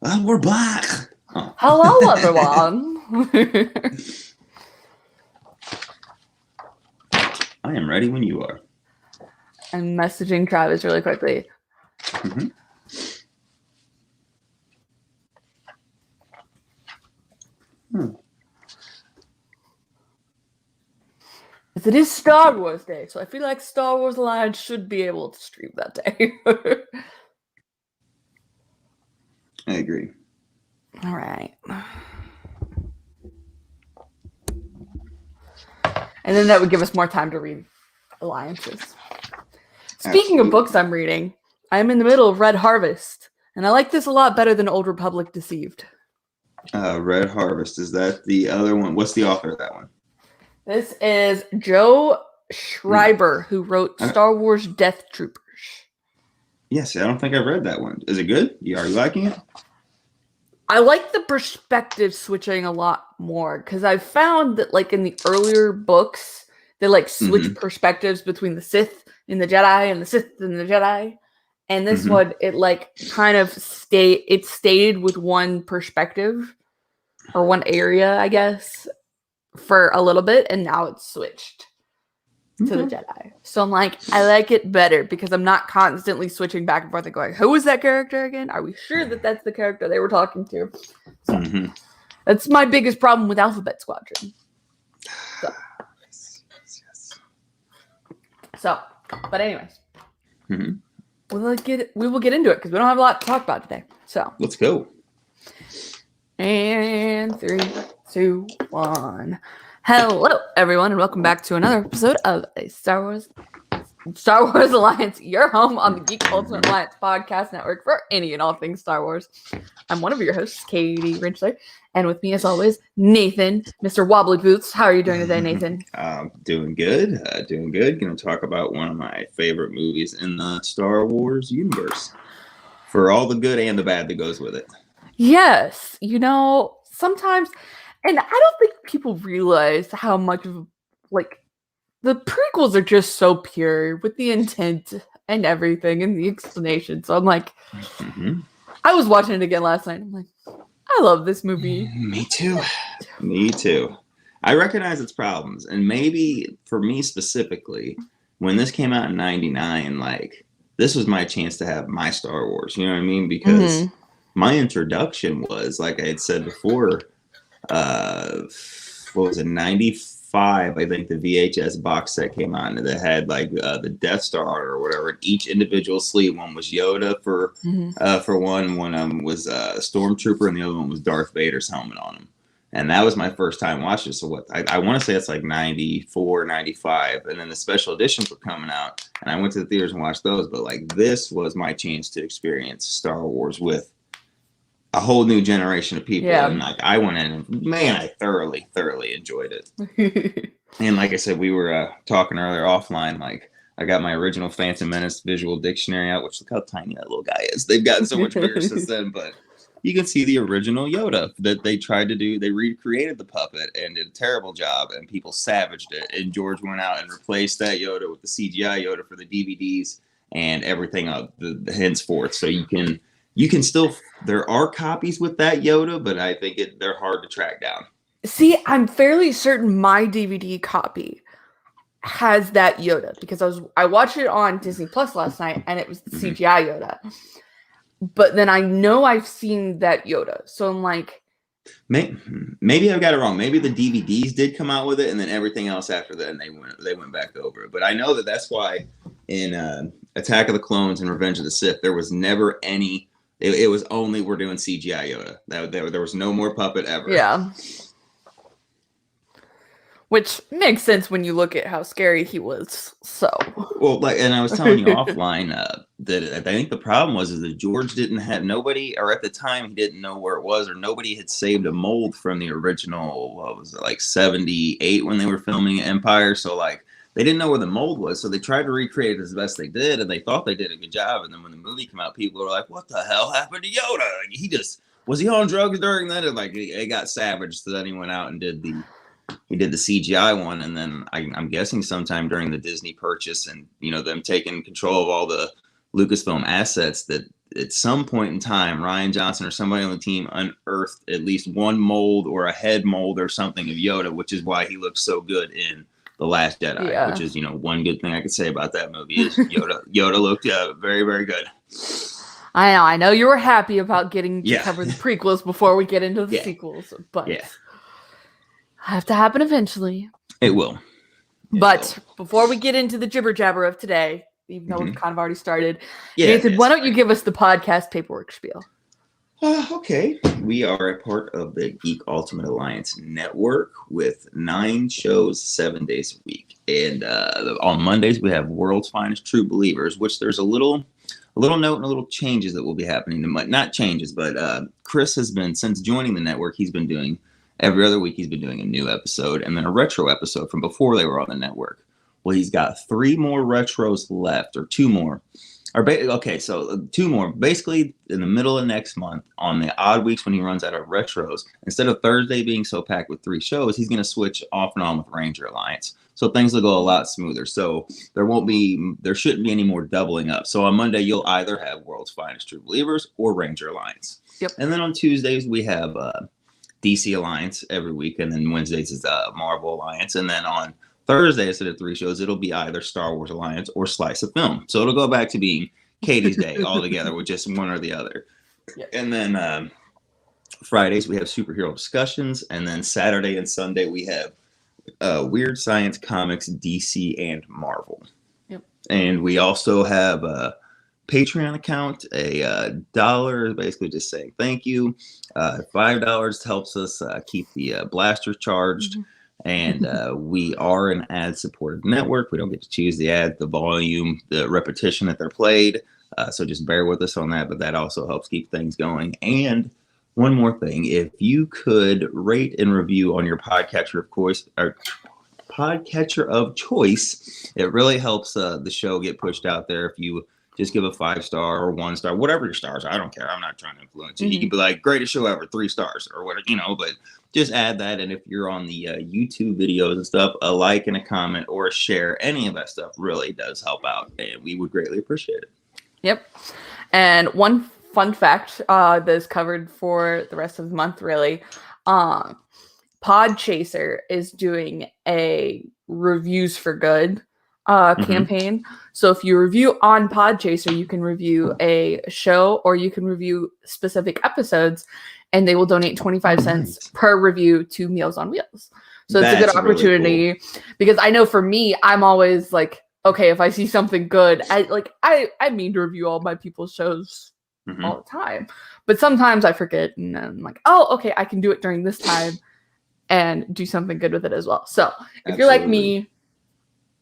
We're back. Oh. Hello, everyone. I am ready when you are. I'm messaging Travis really quickly. Mm-hmm. It is Star Wars Day, so I feel like Star Wars Alliance should be able to stream that day. I agree. All right. And then that would give us more time to read Alliances. Speaking of books I'm reading, I'm in the middle of Red Harvest, and I like this a lot better than Old Republic Deceived. Red Harvest, is that the other one? What's the author of that one? This is Joe Schreiber, who wrote Star Wars Death Troopers. Yes, I don't think I've read that one. Is it good? Are you liking it? I like the perspective switching a lot more, because I've found that, like, in the earlier books, they, like, switch perspectives between the Sith and the Jedi and the Sith and the Jedi. And this one, it, like, kind of stayed with one perspective, or one area, I guess, for a little bit, and now it's switched to the Jedi. So I'm like, I like it better because I'm not constantly switching back and forth and going, who is that character again? Are we sure that that's the character they were talking to? So that's my biggest problem with Alphabet Squadron. So, but anyways, we will get into it because we don't have a lot to talk about today. So let's go. And 3, 2, 1. Hello, everyone, and welcome back to another episode of a Star Wars Alliance, your home on the Geek Ultimate Alliance podcast network for any and all things Star Wars. I'm one of your hosts, Katie Rinchler, and with me, as always, Nathan, Mr. Wobbly Boots. How are you doing today, Nathan? Doing good. Going to talk about one of my favorite movies in the Star Wars universe, for all the good and the bad that goes with it. Yes, sometimes. And I don't think people realize how much of, like, the prequels are just so pure with the intent and everything and the explanation. So I'm like, I was watching it again last night. I'm like, I love this movie. Me too. I recognize its problems. And maybe for me specifically, when this came out in 99, like, this was my chance to have my Star Wars. You know what I mean? Because my introduction was, like I had said before, what was it, 95, I think the VHS box set came out, and it had like the Death Star or whatever. Each individual sleeve, one was Yoda for one was a Stormtrooper, and the other one was Darth Vader's helmet on him. And that was my first time watching it. So what I want to say it's like 94, 95, and then the special editions were coming out, and I went to the theaters and watched those. But like, this was my chance to experience Star Wars with a whole new generation of people. And like, I went in and, man, I thoroughly enjoyed it. And like I said, we were talking earlier offline, like, I got my original Phantom Menace visual dictionary out, which, look how tiny that little guy is. They've gotten so much bigger since then, but you can see the original Yoda that they tried to do. They recreated the puppet and did a terrible job, and people savaged it. And George went out and replaced that Yoda with the CGI Yoda for the DVDs and everything up the henceforth. So you can still, there are copies with that Yoda, but I think they're hard to track down. See, I'm fairly certain my DVD copy has that Yoda, because I watched it on Disney Plus last night, and it was the CGI Yoda. But then I know I've seen that Yoda, so I'm like, maybe I've got it wrong. Maybe the DVDs did come out with it, and then everything else after that, and they went back over it. But I know that's why in Attack of the Clones and Revenge of the Sith, there was never any. It was only, we're doing CGI Yoda. There was no more puppet ever. Yeah. Which makes sense when you look at how scary he was. So. Well, like, and I was telling you offline that I think the problem was that George didn't have nobody, or at the time he didn't know where it was, or nobody had saved a mold from the original. What was it, like 78 when they were filming Empire? So like, they didn't know where the mold was, so they tried to recreate it as best they did, and they thought they did a good job. And then when the movie came out, people were like, "What the hell happened to Yoda? Like, was he on drugs during that?" And like, it got savaged. So then he went out and did the CGI one, and then I'm guessing sometime during the Disney purchase and them taking control of all the Lucasfilm assets, that at some point in time, Ryan Johnson or somebody on the team unearthed at least one mold or a head mold or something of Yoda, which is why he looks so good in The Last Jedi, which is, one good thing I could say about that movie is Yoda looked very, very good. I know you were happy about getting to cover the prequels before we get into the sequels, but have to happen eventually. It will. But before we get into the jibber jabber of today, even though we've kind of already started, Nathan, why don't you give us the podcast paperwork spiel? Okay. We are a part of the Geek Ultimate Alliance network with 9 shows, 7 days a week. And on Mondays, we have World's Finest True Believers, which there's a little note and a little changes that will be happening. Not changes, but Chris has been, since joining the network, he's been doing, every other week he's been doing a new episode and then a retro episode from before they were on the network. Well, he's got 3 more retros left, or 2 more. So 2 more. Basically, in the middle of next month, on the odd weeks when he runs out of retros, instead of Thursday being so packed with 3 shows, he's going to switch off and on with Ranger Alliance. So things will go a lot smoother. So there shouldn't be any more doubling up. So on Monday, you'll either have World's Finest True Believers or Ranger Alliance. Yep. And then on Tuesdays, we have DC Alliance every week. And then Wednesdays is Marvel Alliance. And then on Thursday, instead of 3 shows, it'll be either Star Wars Alliance or Slice of Film. So it'll go back to being Katie's Day all together with just one or the other. Yeah. And then Fridays, we have superhero discussions. And then Saturday and Sunday, we have Weird Science Comics, DC, and Marvel. Yep. And we also have a Patreon account, $1 basically just saying thank you. $5 helps us keep the blasters charged. Mm-hmm. And we are an ad-supported network. We don't get to choose the ad, the volume, the repetition that they're played. So just bear with us on that. But that also helps keep things going. And one more thing, if you could rate and review on your podcatcher of choice, it really helps the show get pushed out there. If you just give a 5-star or 1-star, whatever your stars are. I don't care. I'm not trying to influence you. Mm-hmm. You could be like, greatest show ever, 3 stars or whatever, but just add that. And if you're on the YouTube videos and stuff, a like and a comment or a share, any of that stuff really does help out. And we would greatly appreciate it. Yep. And one fun fact that is covered for the rest of the month, really. Podchaser is doing a Reviews for Good campaign. So if you review on Podchaser, you can review a show or you can review specific episodes, and they will donate 25 cents per review to Meals on Wheels. So it's a good opportunity really cool. Because I know for me, I'm always like, okay, if I see something good, I mean to review all my people's shows all the time. But sometimes I forget and I'm like, oh, okay, I can do it during this time and do something good with it as well. So if you're like me,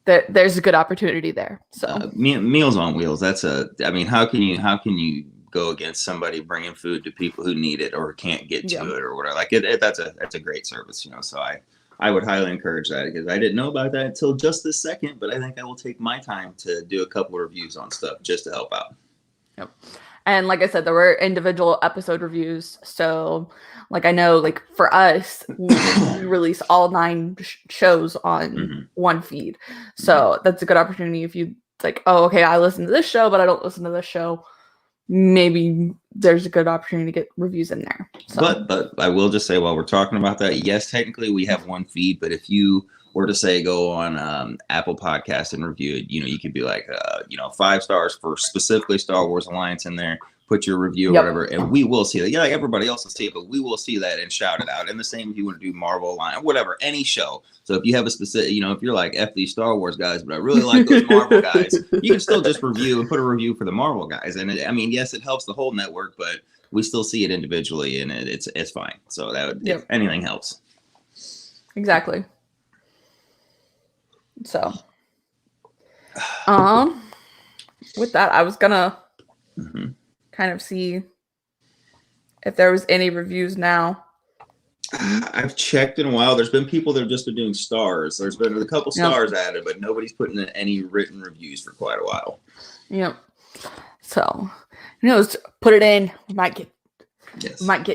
there's a good opportunity there. So Meals on Wheels. How can you go against somebody bringing food to people who need it or can't get to it or whatever? That's a great service, So I would highly encourage that because I didn't know about that until just this second, but I think I will take my time to do a couple of reviews on stuff just to help out. Yep. And like I said, there were individual episode reviews. So I know for us, we release all 9 shows on one feed. So that's a good opportunity if you oh, okay, I listen to this show, but I don't listen to this show. Maybe there's a good opportunity to get reviews in there. So. But I will just say while we're talking about that, yes, technically we have one feed, but if you were to say go on Apple Podcast and review it, you could be 5 stars for specifically Star Wars Alliance in there, put your review or whatever, and we will see that. Yeah, everybody else will see it, but we will see that and shout it out. And the same if you want to do Marvel Alliance, whatever, any show. So if you have a specific, if you're like, F these Star Wars guys, but I really like those Marvel guys, you can still just review and put a review for the Marvel guys. And yes, it helps the whole network, but we still see it individually, and it's fine. So that would, if anything helps. Exactly. So, with that, I was gonna kind of see if there was any reviews now. I've checked in a while. There's been people that have just been doing stars. There's been a couple stars added, but nobody's putting in any written reviews for quite a while. Yep. So, put it in. We might get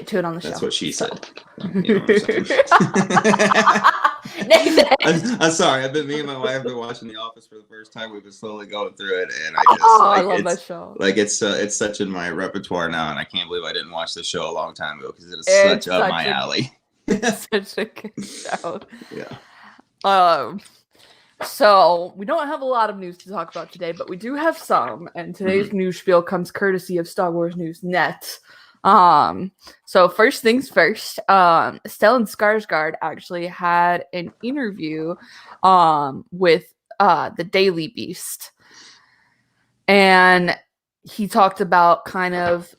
to it on the show. That's what she said. Nathan. I'm sorry. Me and my wife have been watching The Office for the first time. We've been slowly going through it, and I love that show. Like it's such in my repertoire now, and I can't believe I didn't watch this show a long time ago because it is such up my alley. Such a good show. Yeah. So we don't have a lot of news to talk about today, but we do have some, and today's news spiel comes courtesy of Star Wars News Net. So first things first, Stellan Skarsgård actually had an interview with the Daily Beast, and he talked about kind of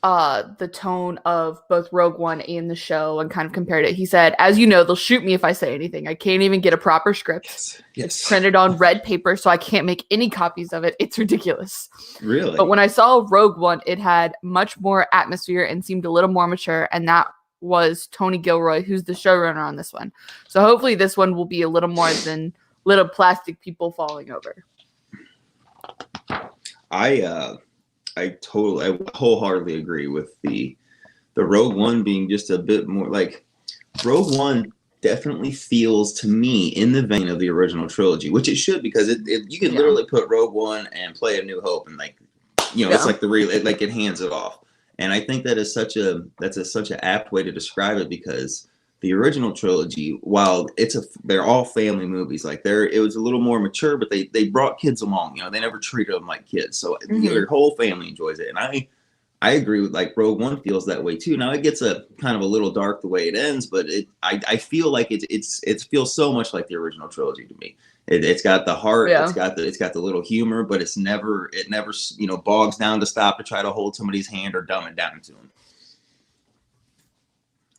the tone of both Rogue One and the show and kind of compared it. He said, as you know, they'll shoot me if I say anything. I can't even get a proper script. Yes. It's printed on red paper, so I can't make any copies of it. It's ridiculous. Really? But when I saw Rogue One, it had much more atmosphere and seemed a little more mature, and that was Tony Gilroy, who's the showrunner on this one. So hopefully this one will be a little more than little plastic people falling over. I wholeheartedly agree with the Rogue One being just a bit more like Rogue One definitely feels to me in the vein of the original trilogy, which it should, because you can literally put Rogue One and play A New Hope and it's like it hands it off. And I think that is such an apt way to describe it, because the original trilogy, while they're all family movies, it was a little more mature, but they brought kids along. They never treated them like kids, so your whole family enjoys it. And I agree with Rogue One feels that way too. Now it gets a kind of a little dark the way it ends, but I feel like it feels so much like the original trilogy to me. It's got the heart, it's got the little humor, but it never bogs down to stop to try to hold somebody's hand or dumb it down to them.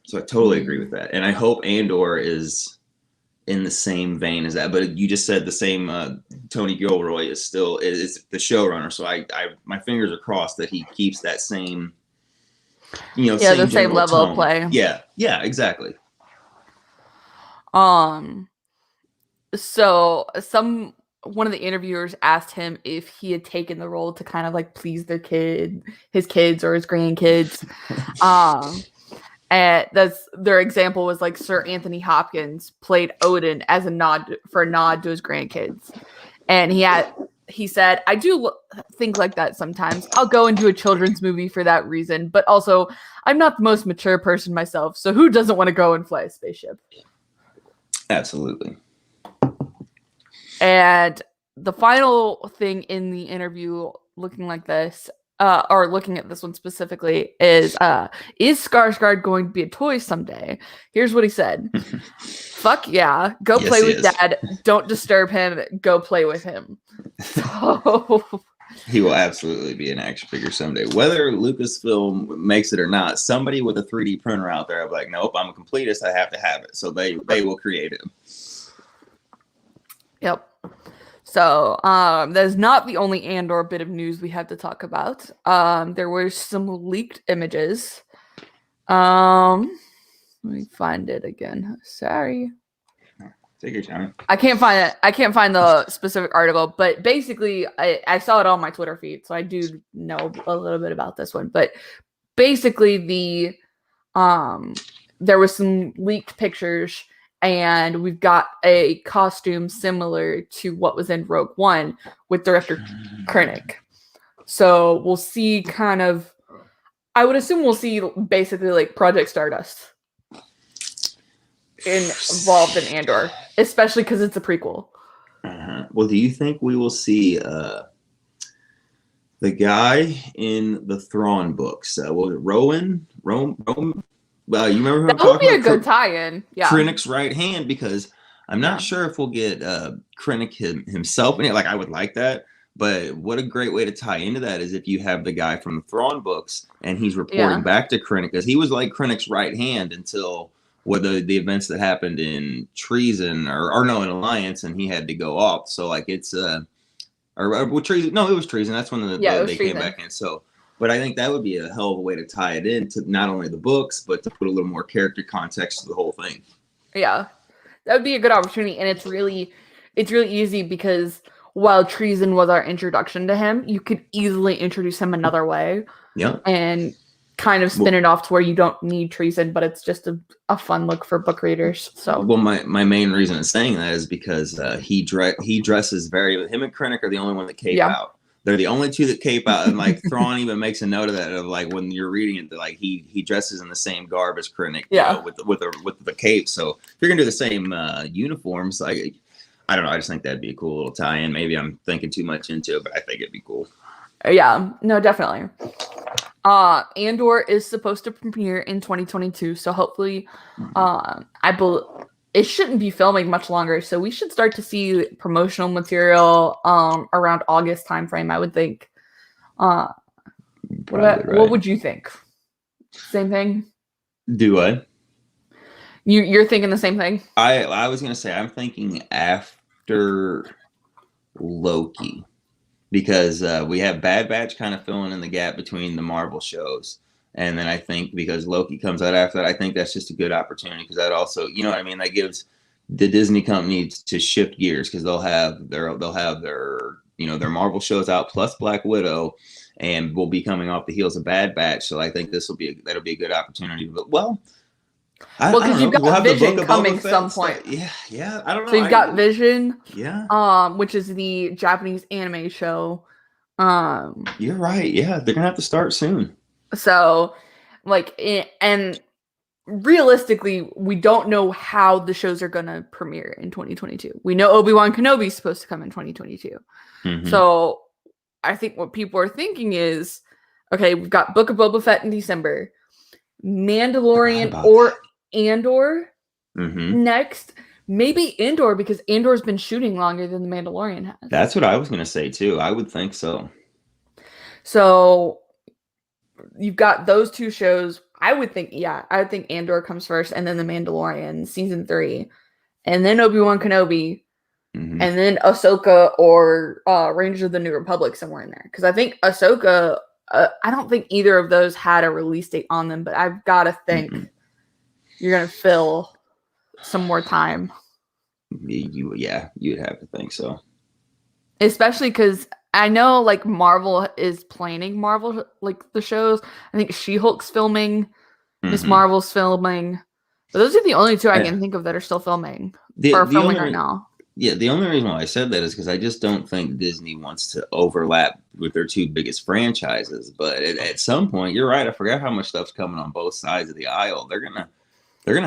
So I totally agree with that. And I hope Andor is in the same vein as that. But you just said the same, Tony Gilroy is the showrunner. So my fingers are crossed that he keeps that same, the same level tone. of play. Yeah, exactly. So one of the interviewers asked him if he had taken the role to kind of please his kids or his grandkids. And their example was Sir Anthony Hopkins played Odin as a nod to his grandkids, and he said, I do think like that sometimes. I'll go into a children's movie for that reason, but also I'm not the most mature person myself, so who doesn't want to go and fly a spaceship? Absolutely. And the final thing in the interview, looking at this one specifically, is Skarsgård going to be a toy someday? Here's what he said. Fuck yeah. Go play with Dad. Don't disturb him. Go play with him. So he will absolutely be an action figure someday. Whether Lucasfilm makes it or not, somebody with a 3D printer out there will be like, nope, I'm a completist. I have to have it. So they will create it. Yep. So that is not the only Andor bit of news we have to talk about. There were some leaked images. Let me find it again. Sorry. Take your time. I can't find it. I can't find the specific article, but basically I saw it on my Twitter feed, so I do know a little bit about this one. But basically there was some leaked pictures, and we've got a costume similar to what was in Rogue One with director Krennic. So we'll see I would assume we'll see basically Project Stardust involved in Andor, especially because it's a prequel. Well, do you think we will see the guy in the Thrawn books? Was it Rowan? Well, you remember who I'm talking about? That would be a good tie-in. Yeah. Krennic's right hand, because I'm not sure if we'll get Krennic himself in it. I would like that. But what a great way to tie into that is if you have the guy from the Thrawn books and he's reporting back to Krennic, because he was Krennic's right hand until the events that happened in Treason or in Alliance, and he had to go off. So it's or Treason. No, it was Treason. That's when they came back in. So. But I think that would be a hell of a way to tie it in to not only the books, but to put a little more character context to the whole thing. Yeah, that would be a good opportunity. And it's really easy, because while Treason was our introduction to him, you could easily introduce him another way. Yeah. And kind of spin it off to where you don't need treason, but it's just a fun look for book readers. So, well, my main reason in saying that is because he dresses very. Him and Krennic are the only one that cape out. They're the only two that cape out, and like Thrawn even makes a note of that. Of like when you're reading it, that like he dresses in the same garb as Krennic, you know, with the cape. So if you're gonna do the same uniforms, like I don't know, I just think that'd be a cool little tie-in. Maybe I'm thinking too much into it, but I think it'd be cool. Yeah, no, definitely. Andor is supposed to premiere in 2022, so hopefully, it shouldn't be filming much longer, so we should start to see promotional material around August timeframe, I would think. What would you think? Same thing? Do I? You're thinking the same thing? I was gonna say I'm thinking after Loki. Because we have Bad Batch kind of filling in the gap between the Marvel shows. And then I think because Loki comes out after that, I think that's just a good opportunity because that also, you know what I mean? That gives the Disney company to shift gears because they'll have their you know, their Marvel shows out plus Black Widow and we'll be coming off the heels of Bad Batch. So I think that'll be a good opportunity. But because you've got Vision coming some point. Yeah. I don't know. So you've got Vision, which is the Japanese anime show. You're right. Yeah, they're gonna have to start soon. So, and realistically, we don't know how the shows are gonna premiere in 2022. We know Obi-Wan Kenobi is supposed to come in 2022. Mm-hmm. So, I think what people are thinking is, okay, we've got Book of Boba Fett in December. Mandalorian or Andor next. Maybe Andor because Andor's been shooting longer than the Mandalorian has. That's what I was going to say too. I would think so. So you've got those two shows. I would think Andor comes first and then the Mandalorian season 3 and then Obi-Wan Kenobi and then Ahsoka or Rangers of the New Republic somewhere in there. Because I think Ahsoka, I don't think either of those had a release date on them, but I've got to think you're going to fill some more time. You'd have to think so. Especially because I know like Marvel is planning like the shows. I think She-Hulk's filming, Miss Marvel's filming. But those are the only two I can think of that are still filming right now. Yeah, the only reason why I said that is because I just don't think Disney wants to overlap with their two biggest franchises. But at some point, you're right. I forgot how much stuff's coming on both sides of the aisle. They're gonna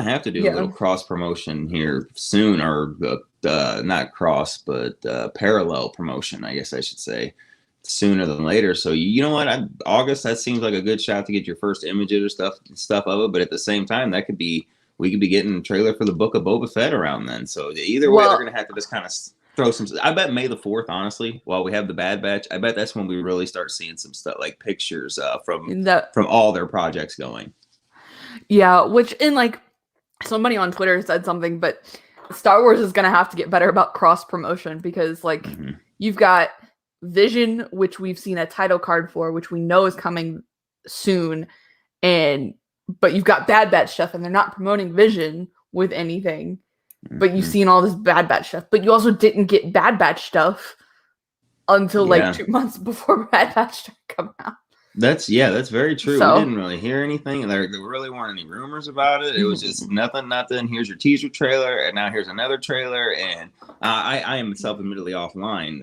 have to do a little cross promotion here soon, or not cross, but parallel promotion, I guess I should say, sooner than later. So you know what? August, that seems like a good shot to get your first images or stuff of it. But at the same time, we could be getting a trailer for the Book of Boba Fett around then. So either way, they're going to have to just kind of throw some. I bet May the 4th, honestly, while we have the Bad Batch, I bet that's when we really start seeing some stuff like pictures from all their projects going. Yeah, which in like somebody on Twitter said something, but Star Wars is going to have to get better about cross promotion because like you've got Vision, which we've seen a title card for, which we know is coming soon, but you've got Bad Batch stuff, and they're not promoting Vision with anything. But you've seen all this Bad Batch stuff. But you also didn't get Bad Batch stuff until like 2 months before Bad Batch started coming out. That's very true. So, we didn't really hear anything. There really weren't any rumors about it. It was just nothing. Here's your teaser trailer, and now here's another trailer. And I am self-admittedly offline,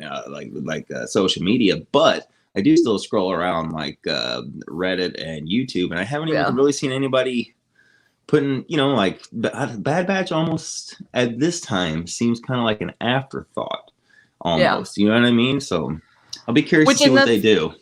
like social media, but I do still scroll around like Reddit and YouTube, and I haven't even really seen anybody putting, like Bad Batch almost at this time seems kind of like an afterthought almost. You know what I mean? So I'll be curious to see what they do.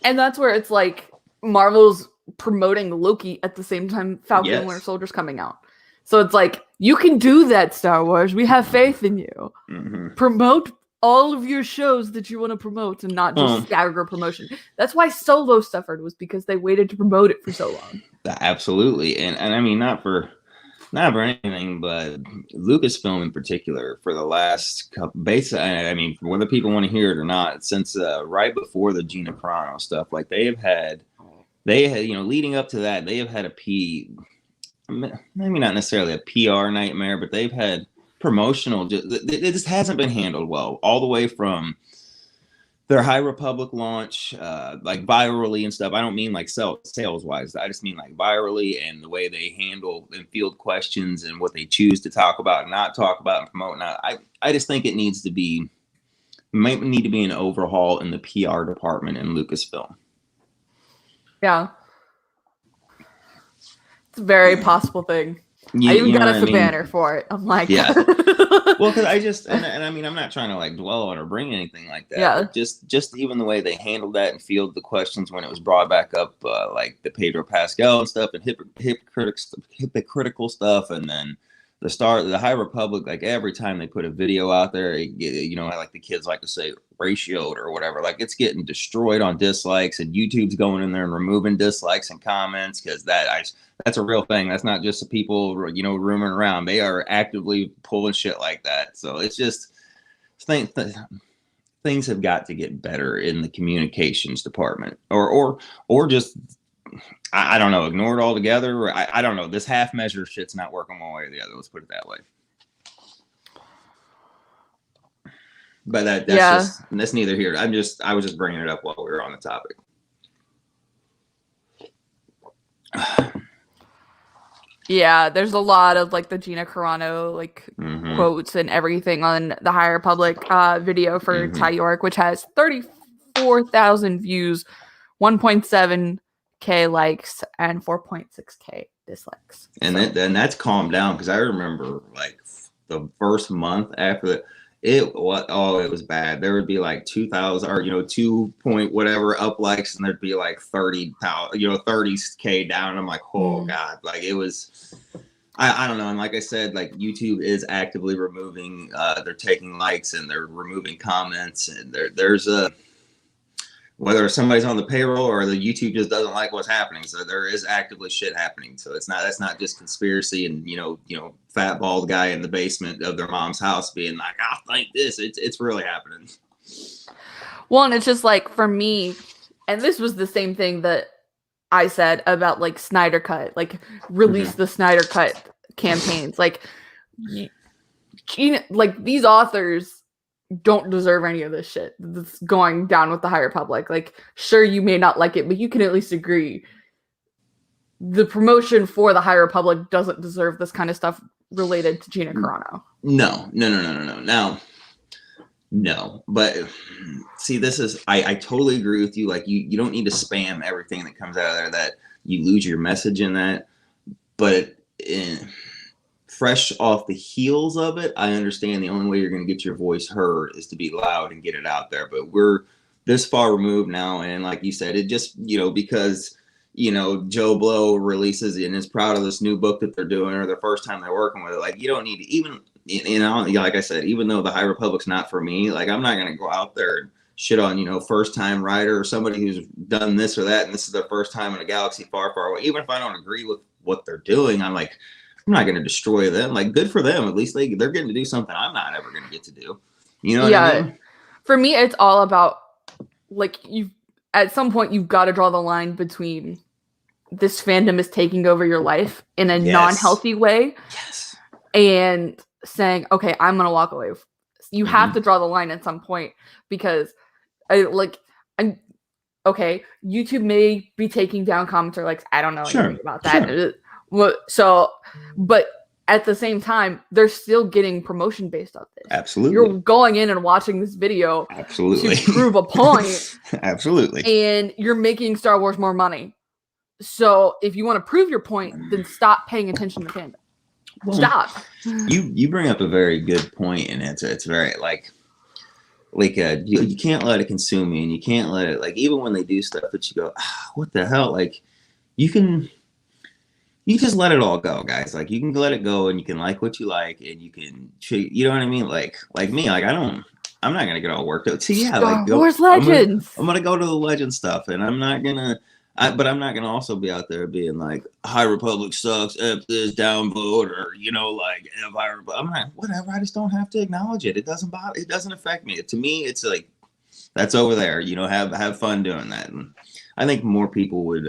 And that's where it's like Marvel's promoting Loki at the same time Falcon and Winter Soldier's coming out. So it's like, you can do that, Star Wars. We have faith in you. Promote all of your shows that you want to promote and not just stagger promotion. That's why Solo suffered, was because they waited to promote it for so long. Absolutely. And I mean, not for anything, but Lucasfilm in particular, for the last couple, I mean, whether people want to hear it or not, since right before the Gina Carano stuff, like they had, leading up to that, they have had maybe not necessarily a PR nightmare, but they've had promotional, it just hasn't been handled well, all the way from their High Republic launch, like virally and stuff. I don't mean like sales wise. I just mean like virally and the way they handle and field questions and what they choose to talk about and not talk about and promote. Now, I just think it might need to be an overhaul in the PR department in Lucasfilm. Yeah. It's a very possible thing. I even got us a banner for it. I'm like, yeah. Well, because and I mean, I'm not trying to like dwell on or bring anything like that. Yeah. But just even the way they handled that and fielded the questions when it was brought back up, like the Pedro Pascal and stuff, and hypocritical stuff, and then the High Republic, like every time they put a video out there, like the kids like to say, ratioed or whatever, like it's getting destroyed on dislikes, and YouTube's going in there and removing dislikes and comments because that's a real thing. That's not just the people, rooming around. They are actively pulling shit like that. So it's just things have got to get better in the communications department, or just I don't know, ignore it altogether. I don't know. This half measure shit's not working one way or the other. Let's put it that way. But that's neither here. I was just bringing it up while we were on the topic. Yeah, there's a lot of like the Gina Carano quotes and everything on the High Republic video for Ty York, which has 34,000 views, 1.7K likes, and 4.6K dislikes. And then that's calmed down because I remember like the first month after it was bad. There would be like 2,000 or 2 point whatever up likes, and there'd be like 30,000, 30K down. I'm like, oh god, like it was. I don't know. And like I said, like YouTube is actively removing. They're taking likes and they're removing comments, and there's a. Whether somebody's on the payroll or the YouTube just doesn't like what's happening, so there is actively shit happening. So that's not just conspiracy and fat bald guy in the basement of their mom's house being like, I think this. It's really happening. Well, and it's just like for me, and this was the same thing that I said about like Snyder Cut, like release the Snyder Cut campaigns, like these authors don't deserve any of this shit that's going down with the High Republic. Like, sure, you may not like it, but you can at least agree the promotion for the High Republic doesn't deserve this kind of stuff related to Gina Carano. No. No. But see, this is I totally agree with you. Like you don't need to spam everything that comes out of there, that you lose your message in that. But fresh off the heels of it, I understand the only way you're going to get your voice heard is to be loud and get it out there. But we're this far removed now, and like you said, it just because Joe Blow releases and is proud of this new book that they're doing, or the first time they're working with it. Like you don't need to even like I said, even though the High Republic's not for me, like I'm not going to go out there and shit on first time writer or somebody who's done this or that, and this is their first time in a galaxy far, far away. Even if I don't agree with what they're doing, I'm not going to destroy them. Like, good for them. At least they're getting to do something I'm not ever going to get to do. You know what I mean? For me, it's all about, like, at some point, you've got to draw the line between this fandom is taking over your life in a non-healthy way and saying, okay, I'm going to walk away. You have to draw the line at some point because, YouTube may be taking down comments or likes. I don't know anything about that. Sure. So, but at the same time, they're still getting promotion based on this. Absolutely. You're going in and watching this video to prove a point. Absolutely. And you're making Star Wars more money. So if you want to prove your point, then stop paying attention to fandom. Well, stop. You bring up a very good point, and it's very you can't let it consume you, and you can't let it, like, even when they do stuff that you go, what the hell? Like, you just let it all go, guys. Like, you can let it go, and you can like what you like, and you can, you know what I mean? Like me, like I'm not gonna get all worked out. So yeah, Star Wars Legends. I'm gonna go to the Legend stuff, and I'm not gonna also be out there being like, High Republic sucks, F this, downvote, or F High Republic. I'm not, whatever. I just don't have to acknowledge it. It doesn't bother. It doesn't affect me. To me, it's like, that's over there. Have fun doing that. And I think more people would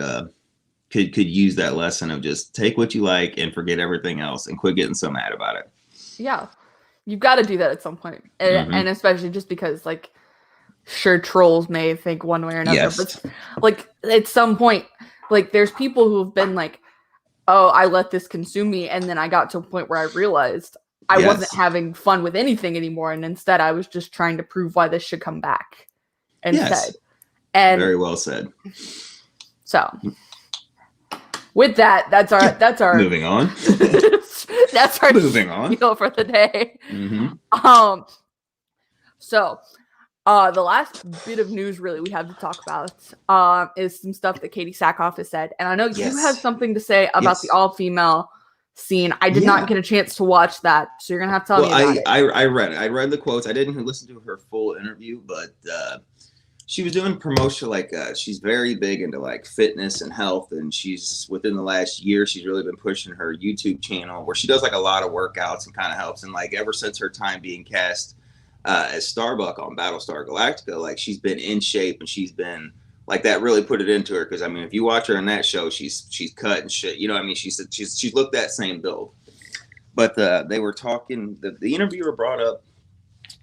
could use that lesson of just take what you like and forget everything else and quit getting so mad about it. Yeah. You've got to do that at some point. And especially just because, like, sure trolls may think one way or another, Yes. but like at some point, like there's people who've been like, oh, I let this consume me, and then I got to a point where I realized I wasn't Yes. having fun with anything anymore, and instead I was just trying to prove why this should come back instead. Yes. And very well said. so with that, that's our moving on. that's our moving on deal for the day. Mm-hmm. So the last bit of news really we have to talk about is some stuff that Katie Sackhoff has said. And I know you have something to say about the all-female scene. I did not get a chance to watch that, so you're going to have to tell me about it. I read it. I read the quotes. I didn't listen to her full interview, but she was doing promotion. Like she's very big into like fitness and health. And she's within the last year, she's really been pushing her YouTube channel where she does like a lot of workouts and kind of helps. And like ever since her time being cast as Starbuck on Battlestar Galactica, like she's been in shape and she's been like that really put it into her. Cause I mean, if you watch her in that show, she's cut and shit, you know what I mean? She's looked that same build, but they were talking, the interviewer brought up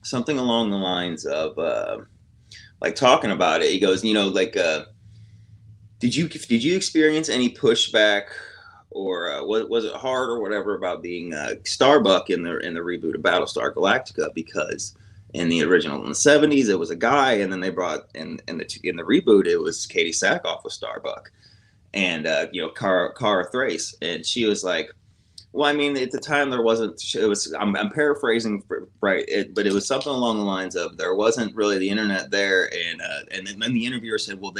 something along the lines of like talking about it. He goes, you know, like, did you experience any pushback or was it hard or whatever about being Starbuck in the reboot of Battlestar Galactica? Because in the original in the 70s it was a guy, and then they brought in the reboot it was Katie Sackhoff was Starbuck, and you know, Cara Thrace, and she was like, well, I mean, at the time there wasn't. It was. I'm paraphrasing, right? But it was something along the lines of there wasn't really the internet there, and then the interviewer said, well,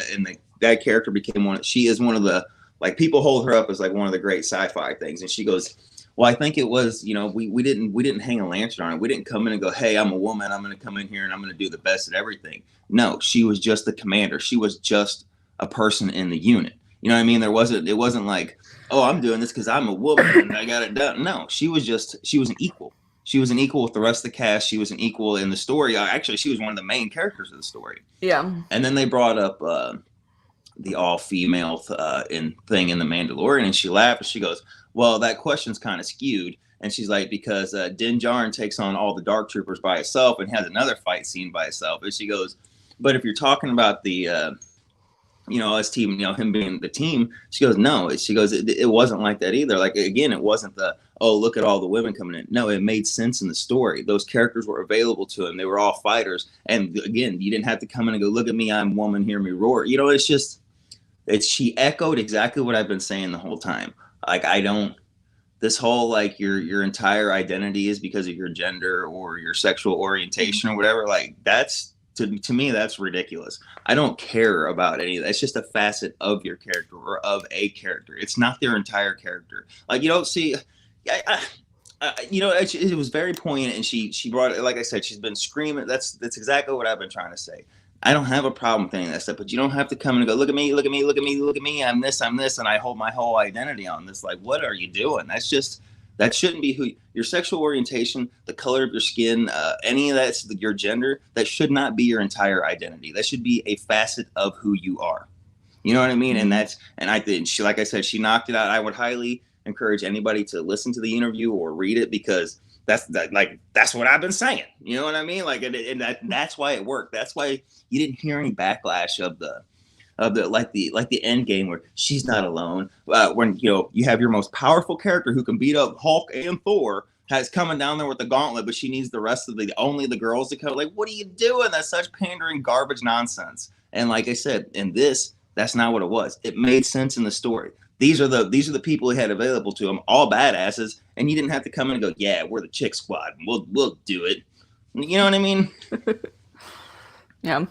that character became one. She is one of the, like, people hold her up as like one of the great sci-fi things, and she goes, well, I think it was, you know, we didn't hang a lantern on it. We didn't come in and go, hey, I'm a woman, I'm going to come in here and I'm going to do the best at everything. No, she was just the commander. She was just a person in the unit. You know what I mean? It wasn't like, oh, I'm doing this because I'm a woman and I got it done. No, she was an equal. She was an equal with the rest of the cast. She was an equal in the story. Actually, she was one of the main characters of the story. Yeah. And then they brought up the all-female thing in The Mandalorian, and she laughed and she goes, well, that question's kind of skewed. And she's like, because Din Djarin takes on all the dark troopers by himself and has another fight scene by himself. And she goes, but if you're talking about the you know, us team, you know, him being the team, she goes, no. She goes, it wasn't like that either. Like, again, it wasn't the, oh, look at all the women coming in. No, it made sense in the story. Those characters were available to him. They were all fighters. And again, you didn't have to come in and go, look at me, I'm a woman, hear me roar. You know, it's just, she echoed exactly what I've been saying the whole time. Like, this whole, like, your entire identity is because of your gender or your sexual orientation or whatever. Like, that's, to me, that's ridiculous. I don't care about any of that. It's just a facet of your character or of a character. It's not their entire character. Like, you don't see, you know, it was very poignant, and she brought it. Like I said, she's been screaming. That's exactly what I've been trying to say. I don't have a problem with any of that stuff, but you don't have to come and go, look at me, look at me, look at me, look at me. I'm this, and I hold my whole identity on this. Like, what are you doing? That shouldn't be who your sexual orientation, the color of your skin, any of that's your gender. That should not be your entire identity. That should be a facet of who you are. You know what I mean? And I think she, like I said, she knocked it out. I would highly encourage anybody to listen to the interview or read it, because that's what I've been saying. You know what I mean? Like, and that's why it worked. That's why you didn't hear any backlash of the like the end game where she's not alone. When, you know, you have your most powerful character who can beat up Hulk and Thor has coming down there with the gauntlet, but she needs the rest of only the girls to come. Like, what are you doing? That's such pandering garbage nonsense. And like I said, in this, that's not what it was. It made sense in the story. These are the people he had available to him, all badasses, and you didn't have to come in and go, yeah, we're the chick squad, and we'll do it. You know what I mean? Yeah.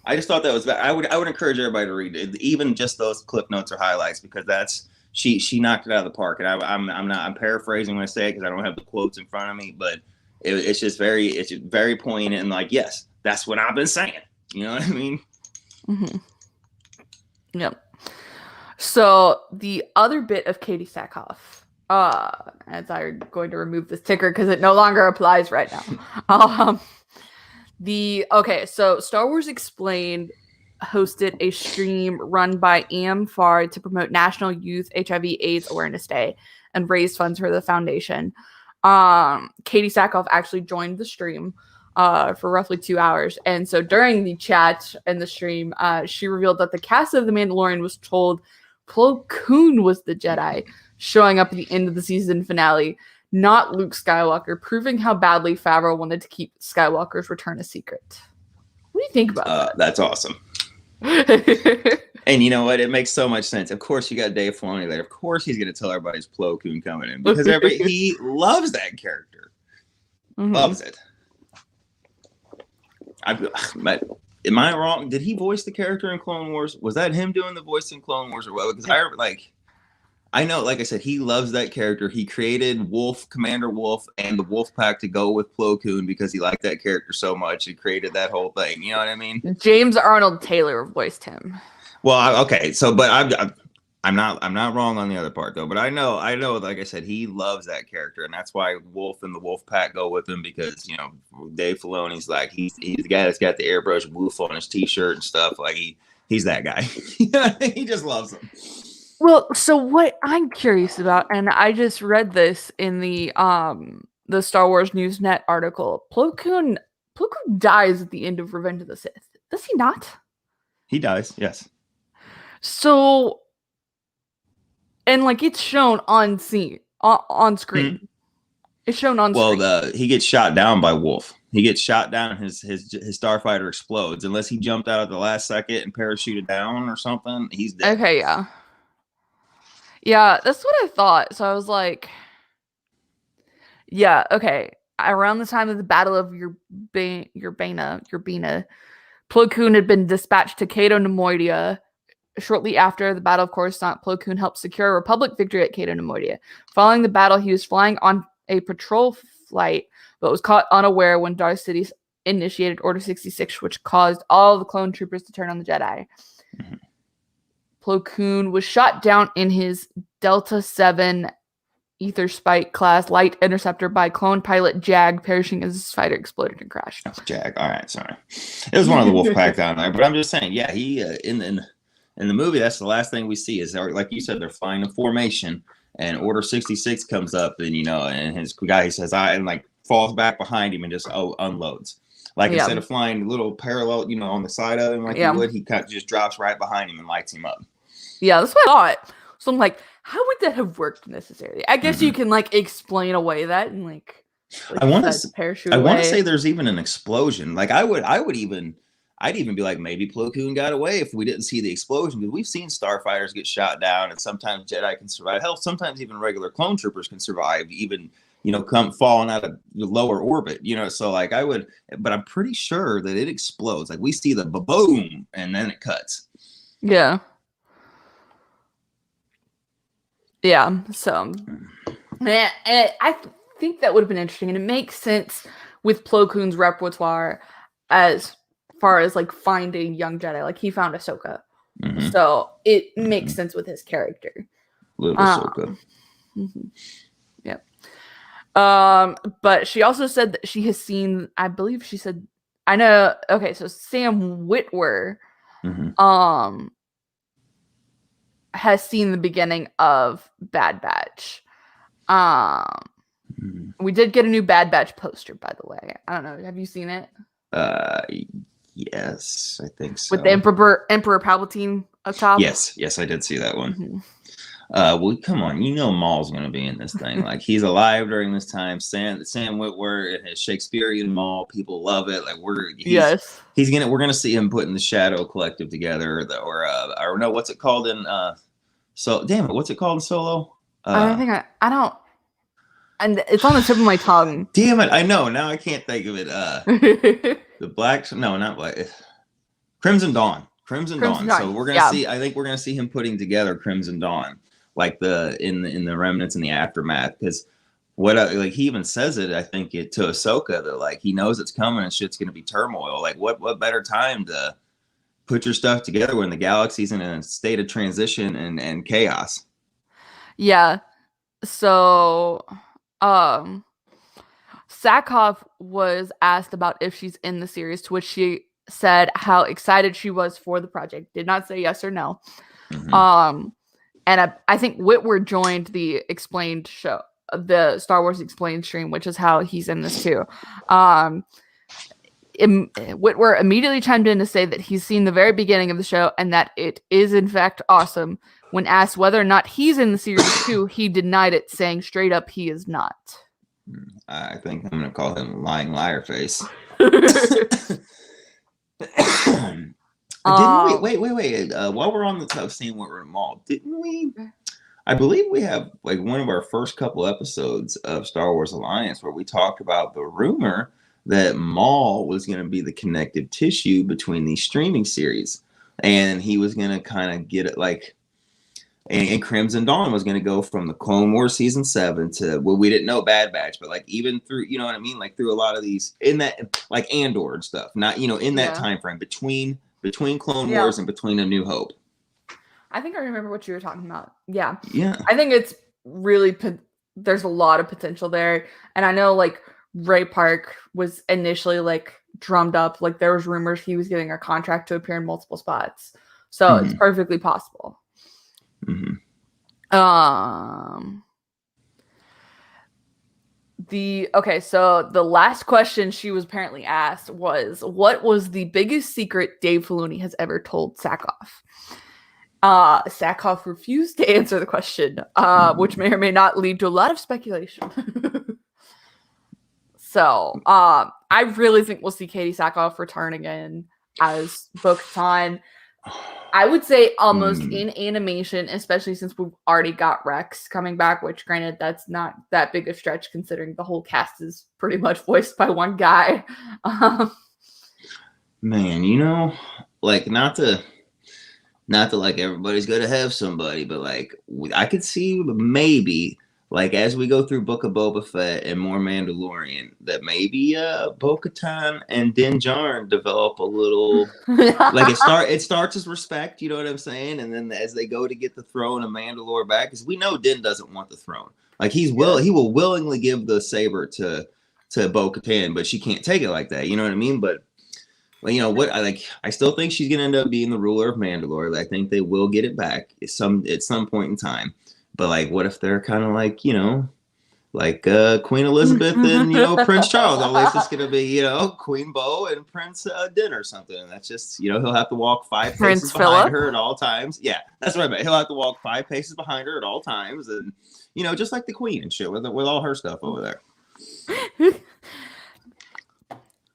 I just thought that was bad. I would encourage everybody to read it, even just those clip notes or highlights, because that's she knocked it out of the park. And I'm paraphrasing when I say it because I don't have the quotes in front of me, but it's just very poignant, and like, yes, that's what I've been saying. You know what I mean? Mm-hmm. Yep. So the other bit of Katie Sackhoff, as I'm going to remove this ticker because it no longer applies right now. So Star Wars Explained hosted a stream run by AMFAR to promote National Youth HIV/AIDS Awareness Day and raise funds for the foundation. Katie Sackhoff actually joined the stream. for roughly 2 hours. And so during the chat and the stream, she revealed that the cast of The Mandalorian was told Plo Koon was the Jedi, showing up at the end of the season finale, not Luke Skywalker, proving how badly Favreau wanted to keep Skywalker's return a secret. What do you think about that? That's awesome. And you know what? It makes so much sense. Of course, you got Dave Filoni there. Of course, he's going to tell everybody it's Plo Koon coming in because he loves that character. Loves it. Am I wrong? Did he voice the character in Clone Wars? Was that him doing the voice in Clone Wars or what? Because I know, like I said, he loves that character. He created Commander Wolf and the Wolf Pack to go with Plo Koon because he liked that character so much. He created that whole thing. You know what I mean? James Arnold Taylor voiced him. Well, okay. So, but I'm not wrong on the other part though. But I know. Like I said, he loves that character, and that's why Wolf and the Wolf Pack go with him because Dave Filoni's like he's the guy that's got the airbrush Wolf on his T-shirt and stuff. Like he's that guy. He just loves him. Well, so what I'm curious about, and I just read this in the Star Wars Newsnet article. Plo Koon dies at the end of Revenge of the Sith. Does he not? He dies, yes. So, and it's shown on screen. Mm-hmm. It's shown on screen. Well, he gets shot down by Wolf. He gets shot down. His starfighter explodes. Unless he jumped out at the last second and parachuted down or something, he's dead. Okay, yeah. Yeah, that's what I thought. So I was like, yeah, okay. Around the time of the Battle of Urbana, Plo Koon had been dispatched to Cato Nemoidia. Shortly after the Battle of Coruscant, Plo Koon helped secure a Republic victory at Cato Nemoidia. Following the battle, he was flying on a patrol flight, but was caught unaware when Darth Sidious initiated Order 66, which caused all the clone troopers to turn on the Jedi. Mm-hmm. Plo Koon was shot down in his Delta 7 Ether Spike class light interceptor by clone pilot Jag, perishing as his fighter exploded and crashed. Oh, Jag. All right, sorry. It was one of the Wolf Pack down there, but I'm just saying, yeah, he in the movie, that's the last thing we see is, like you said, they're flying in formation, and Order 66 comes up, and and his guy he says, falls back behind him and just unloads. Instead of flying little parallel, on the side of him he would, he just drops right behind him and lights him up. Yeah, that's what I thought. So I'm like, how would that have worked necessarily? I guess you can explain away that and I want to say there's even an explosion. I'd even be like, maybe Plo Koon got away if we didn't see the explosion, because we've seen starfighters get shot down, and sometimes Jedi can survive. Hell, sometimes even regular clone troopers can survive, even come falling out of the lower orbit. So but I'm pretty sure that it explodes. We see the boom, and then it cuts. Yeah. Yeah, so I think that would have been interesting, and it makes sense with Plo Koon's repertoire as far as finding young Jedi. He found Ahsoka, so it makes sense with his character. Little Ahsoka. Yep. But she also said that she has seen. I believe she said, I know. Okay, so Sam Witwer, has seen the beginning of Bad Batch. We did get a new Bad Batch poster, by the way. I don't know. Have you seen it? Yes, I think so. With the Emperor Palpatine up top. Yes, I did see that one. Well, come on, Maul's going to be in this thing. He's alive during this time. Sam Witwer and his Shakespearean Maul, people love it. We're going to see him putting the Shadow Collective together, or no, what's it called in? What's it called in Solo? I don't. And it's on the tip of my tongue. Damn it! I know now. I can't think of it. The Black. No, not Black. Crimson Dawn. Crimson Dawn. So we're gonna see. I think we're gonna see him putting together Crimson Dawn, in the remnants and the aftermath. Because he even says it. I think to Ahsoka that he knows it's coming and shit's gonna be turmoil. What better time to put your stuff together when the galaxy's in a state of transition and chaos. Yeah. So, Sackhoff was asked about if she's in the series, to which she said how excited she was for the project. Did not say yes or no. And I think Witwer joined the Explained show, the Star Wars Explained stream, which is how he's in this too. Whitwer immediately chimed in to say that he's seen the very beginning of the show and that it is in fact awesome. When asked whether or not he's in the series too, he denied it, saying straight up he is not. I think I'm gonna call him lying liar face. Wait. While we're on the top scene, what we're in the mall, didn't we? I believe we have like one of our first couple episodes of Star Wars Alliance where we talked about the rumor that Maul was going to be the connective tissue between these streaming series, and he was going to kind of get it like. And Crimson Dawn was going to go from the Clone Wars season 7 to, well, we didn't know Bad Batch, but like even through, you know what I mean? Like through a lot of these in that, like Andor and stuff, not, you know, in that time frame between Clone Wars and between A New Hope. I think I remember what you were talking about. Yeah. Yeah. I think it's really, there's a lot of potential there. And I know like Ray Park was initially like drummed up, like there was rumors he was getting a contract to appear in multiple spots. So it's perfectly possible. Mm-hmm. So the last question she was apparently asked was, what was the biggest secret Dave Filoni has ever told Sackhoff? Sackhoff refused to answer the question, which may or may not lead to a lot of speculation. So I really think we'll see Katie Sackhoff return again as Bo-Katan. I would say almost in animation, especially since we've already got Rex coming back, which granted, that's not that big a stretch considering the whole cast is pretty much voiced by one guy. Man, you know, like not to like everybody's going to have somebody, but like I could see maybe like as we go through Book of Boba Fett and more Mandalorian, that maybe Bo-Katan and Din Djarin develop a little like it starts as respect, you know what I'm saying? And then as they go to get the throne of Mandalore back, because we know Din doesn't want the throne. Like he will willingly give the saber to Bo-Katan, but she can't take it like that. You know what I mean? But well, you know what? I still think she's gonna end up being the ruler of Mandalore. I think they will get it back at some point in time. But like, what if they're kind of like, you know, like Queen Elizabeth and, you know, Prince Charles? Only if it's going to be, you know, Queen Beau and Prince Din or something. And that's just, you know, he'll have to walk 5 paces behind her at all times. Yeah, that's what I meant. He'll have to walk 5 paces behind her at all times. And, you know, just like the Queen and shit with all her stuff over there.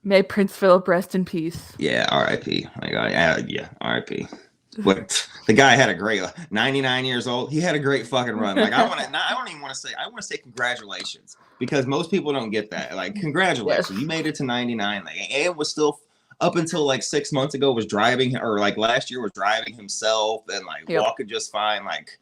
May Prince Philip rest in peace. Yeah, R.I.P. My God, yeah, R.I.P. What the guy had a great 99 years old. He had a great fucking run. Like I don't even want to say. I want to say congratulations because most people don't get that. Like congratulations, you made it to 99. Like and was still up until like 6 months ago was driving, or like last year was driving himself and like walking just fine. Like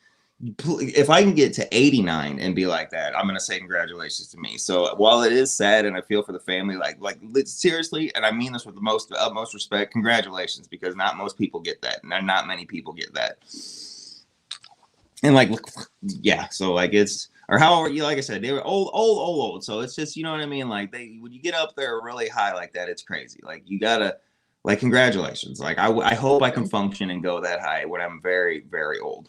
if I can get to 89 and be like that, I'm gonna say congratulations to me. So while it is sad and I feel for the family, like seriously, and I mean this with the utmost respect, congratulations, because not most people get that, and not many people get that. And like, yeah, so like it's, or however you, like I said, they were old. So it's just, you know what I mean? Like when you get up there really high like that, it's crazy. Like you gotta, like, congratulations. Like I hope I can function and go that high when I'm very, very old.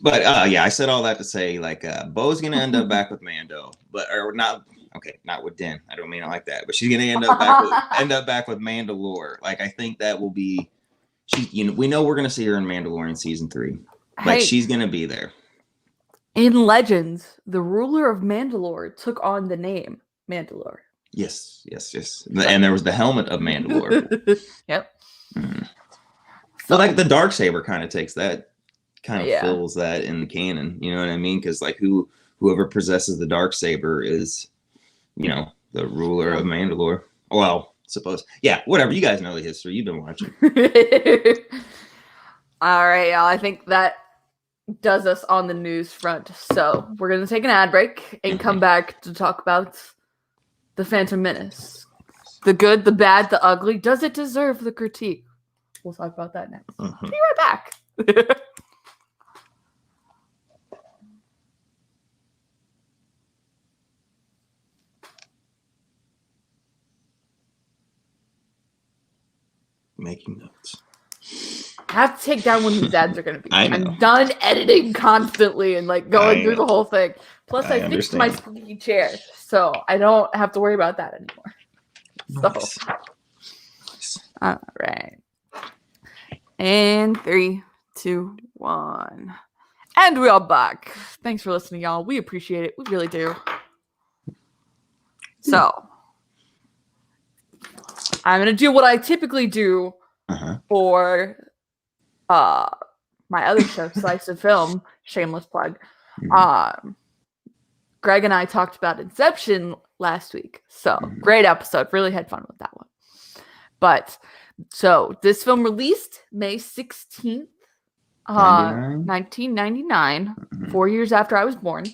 But yeah, I said all that to say, like, Bo's gonna end up back with Mando, but or not. Okay, not with Din. I don't mean it like that, but she's gonna end up back with Mandalore. Like, I think that will be. You know, we know we're gonna see her in Mandalorian season 3. Like, she's gonna be there. In Legends, the ruler of Mandalore took on the name Mandalore. Yes. And there was the helmet of Mandalore. Yep. Well, like the Darksaber kind of takes that. Kind of fills that in the canon, you know what I mean? Because like whoever possesses the Darksaber is, you know, the ruler of Mandalore. Well, suppose, yeah, whatever. You guys know the history. You've been watching. All right, y'all. I think that does us on the news front. So we're gonna take an ad break and come back to talk about the Phantom Menace, the good, the bad, the ugly. Does it deserve the critique? We'll talk about that next. Be right back. Making notes. I have to take down when these ads are going to be. I'm done editing constantly and like going through the whole thing. Plus, I fixed my squeaky chair, so I don't have to worry about that anymore. Nice. All right. And 3, 2, 1. And we are back. Thanks for listening, y'all. We appreciate it. We really do. So, I'm going to do what I typically do for my other show, Slice of Film. Shameless plug. Greg and I talked about Inception last week. So, great episode. Really had fun with that one. But, so, this film released May 16th, 1999, 4 years after I was born.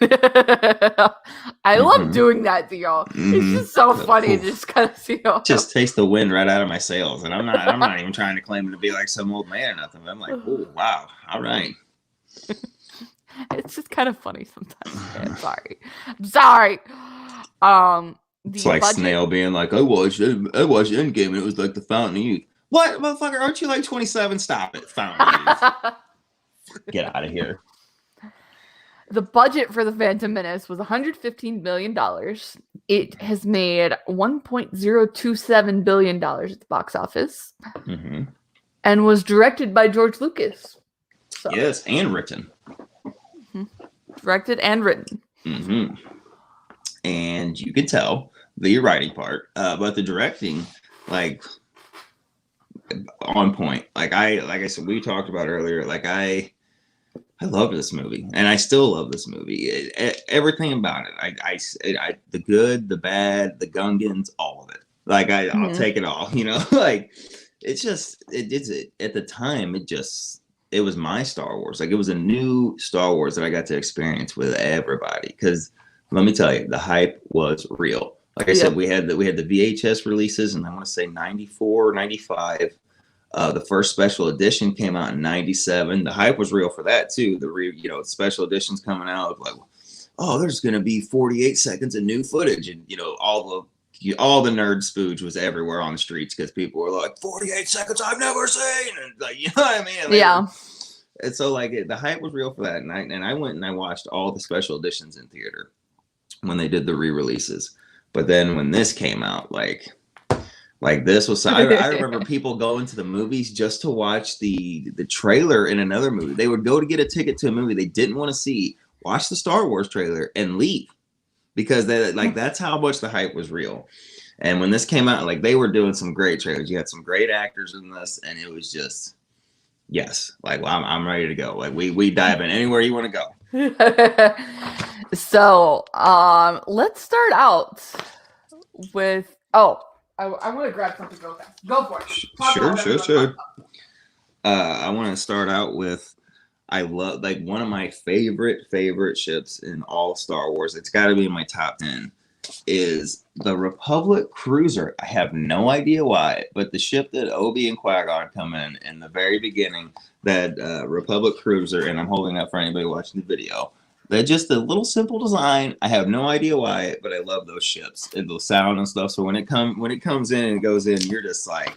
I love doing that to y'all. It's just so funny to just kind of see y'all. Just takes the wind right out of my sails, and I'm not even trying to claim to be like some old man or nothing. But I'm like, oh wow, all right. It's just kind of funny sometimes. I'm sorry. It's like budget... Snail being like, I watched Endgame and it was like the Fountain of Youth. What, motherfucker? Aren't you like 27? Stop it, Fountain of Youth. Get out of here. The budget for The Phantom Menace was $115 million. It has made $1.027 billion at the box office. And was directed by George Lucas. So. Yes, and written. Directed and written. And you can tell the writing part, but the directing, like, on point. Like I said, we talked about earlier, like I love this movie, and I still love this movie. Everything about it, the good, the bad, the Gungans, all of it. Like I'll take it all. You know, like it's just at the time it was my Star Wars. Like it was a new Star Wars that I got to experience with everybody. Because let me tell you, the hype was real. Like I said, we had the VHS releases, and I want to say 94, 95. The first special edition came out in 97. The hype was real for that too. The special editions coming out, like, oh, there's going to be 48 seconds of new footage, and all the nerd spooge was everywhere on the streets because people were like, 48 seconds I've never seen, and like, you know what I mean? And so like the hype was real for that, and I went and I watched all the special editions in theater when they did the re-releases. But then when this came out, like this was, I remember people going to the movies just to watch the trailer in another movie. They would go to get a ticket to a movie they didn't want to see, watch the Star Wars trailer, and leave because that's how much the hype was real. And when this came out, like they were doing some great trailers. You had some great actors in this, and it was just like I'm ready to go. Like we dive in anywhere you want to go. So let's start out with I want to grab something real fast. Go for it. Sure. I want to start out with, I love, like, one of my favorite ships in all Star Wars. It's got to be in my top 10. Is the Republic Cruiser. I have no idea why, but the ship that Obi and Qui-Gon come in the very beginning, that Republic Cruiser, and I'm holding up for anybody watching the video. They're just a little simple design. I have no idea why, but I love those ships and the sound and stuff. So when it comes in and it goes in, you're just like,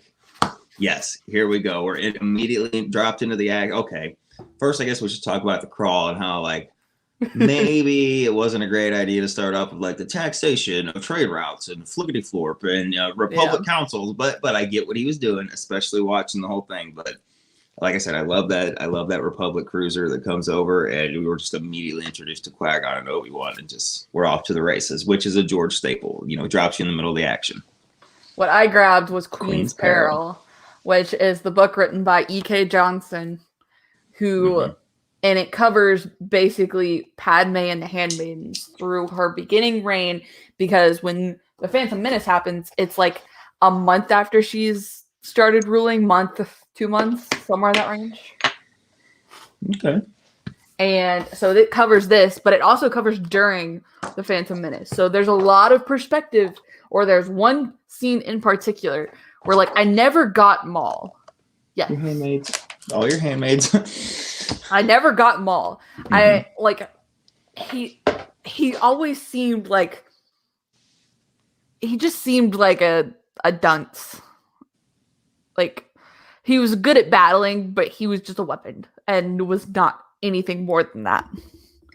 yes, here we go. We're immediately dropped into the act. Okay, first I guess we should talk about the crawl and how like maybe it wasn't a great idea to start off with like the taxation of trade routes and flippity florp and Republic councils. But I get what he was doing, especially watching the whole thing. But like I said, I love that Republic Cruiser that comes over, and we were just immediately introduced to Qui-Gon and Obi-Wan, and just we're off to the races, which is a George staple. Drops you in the middle of the action. What I grabbed was Queen's Peril, which is the book written by E.K. Johnson, who, and it covers basically Padme and the Handmaidens through her beginning reign, because when the Phantom Menace happens, it's like a month after she's started ruling, 2 months, somewhere in that range. Okay. And so it covers this, but it also covers during the Phantom Menace. So there's a lot of perspective, or there's one scene in particular where, like, I never got Maul. Yes. Your handmaids. All your handmaids. I never got Maul. I, like, he always seemed like, he just seemed like a dunce. Like, he was good at battling, but he was just a weapon and was not anything more than that.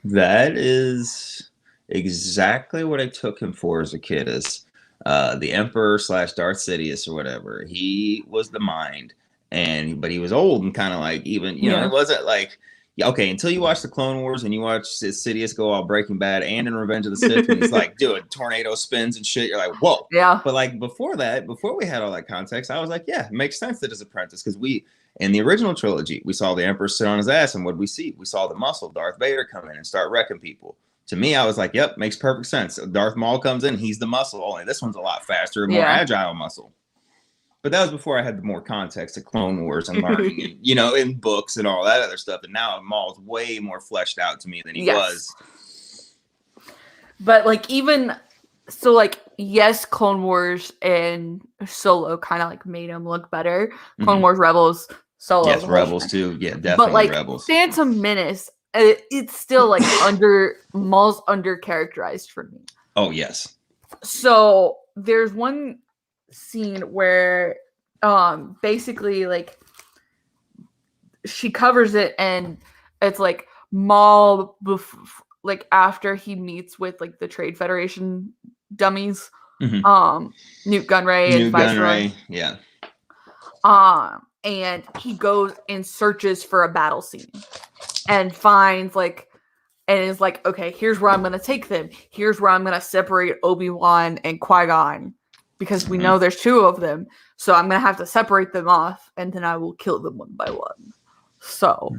That is exactly what I took him for as a kid. Is the Emperor slash Darth Sidious or whatever. He was the mind, but he was old and kind of like even it wasn't like. Yeah, okay, until you watch the Clone Wars and you watch Sidious go all Breaking Bad and in Revenge of the Sith when he's like doing tornado spins and shit, you're like, whoa. Yeah. But like before we had all that context, I was like, yeah, it makes sense that his apprentice, because in the original trilogy, we saw the Emperor sit on his ass, and what did we see? We saw the muscle, Darth Vader, come in and start wrecking people. To me, I was like, yep, makes perfect sense. Darth Maul comes in, he's the muscle, only this one's a lot faster, more agile muscle. But that was before I had the more context of Clone Wars and learning, and, in books and all that other stuff. And now Maul's way more fleshed out to me than he was. But like so like yes, Clone Wars and Solo kind of like made him look better. Clone Wars, Rebels, Solo. Yes, Rebels too. Yeah, definitely. But like Rebels. Phantom Menace, it's still like Maul's undercharacterized for me. Oh yes. So there's one scene where basically like she covers it and it's like Maul like after he meets with like the Trade Federation dummies, Newt Gunray and Viceroy. Yeah. And he goes and searches for a battle scene and finds and is like, okay, here's where I'm gonna take them. Here's where I'm gonna separate Obi-Wan and Qui-Gon. Because we know there's two of them, so I'm gonna have to separate them off, and then I will kill them one by one. So,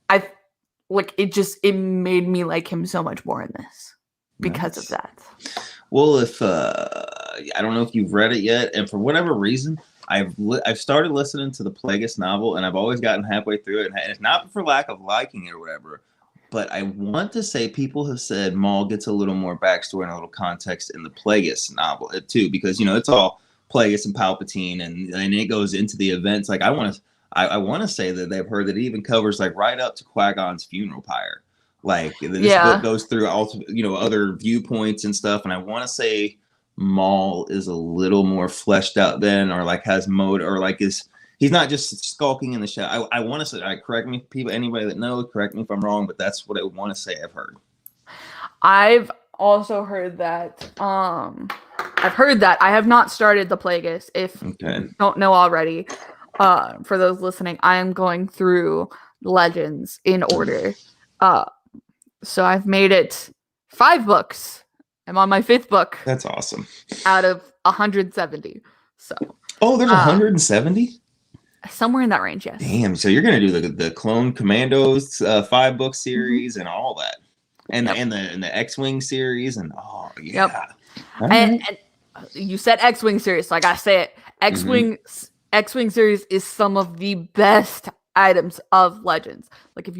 it made me like him so much more in this because of that. Well, if I don't know if you've read it yet, and for whatever reason, I've started listening to the Plagueis novel, and I've always gotten halfway through it, and it's not for lack of liking it or whatever. But I want to say people have said Maul gets a little more backstory and a little context in the Plagueis novel too, because it's all Plagueis and Palpatine, and it goes into the events. Like I want to say that they've heard that it even covers like right up to Qui-Gon's funeral pyre. Like this book goes through all other viewpoints and stuff, and I want to say Maul is a little more fleshed out then, or like has mode, or like he's not just skulking in the shadow. I want to say, correct me, people, anybody that knows, correct me if I'm wrong, but that's what I want to say I've heard. I've also heard that. I've heard that. I have not started the Plagueis. If you don't know already, for those listening, I am going through Legends in order. So I've made it 5 books. I'm on my 5th book. That's awesome. Out of 170. So. Oh, there's 170? Somewhere in that range, yes. Damn, so you're gonna do the Clone Commandos 5-book series and all that, and the X-Wing series and Yep. And you said X-Wing series, so I gotta say it. X-Wing series is some of the best items of Legends. Like if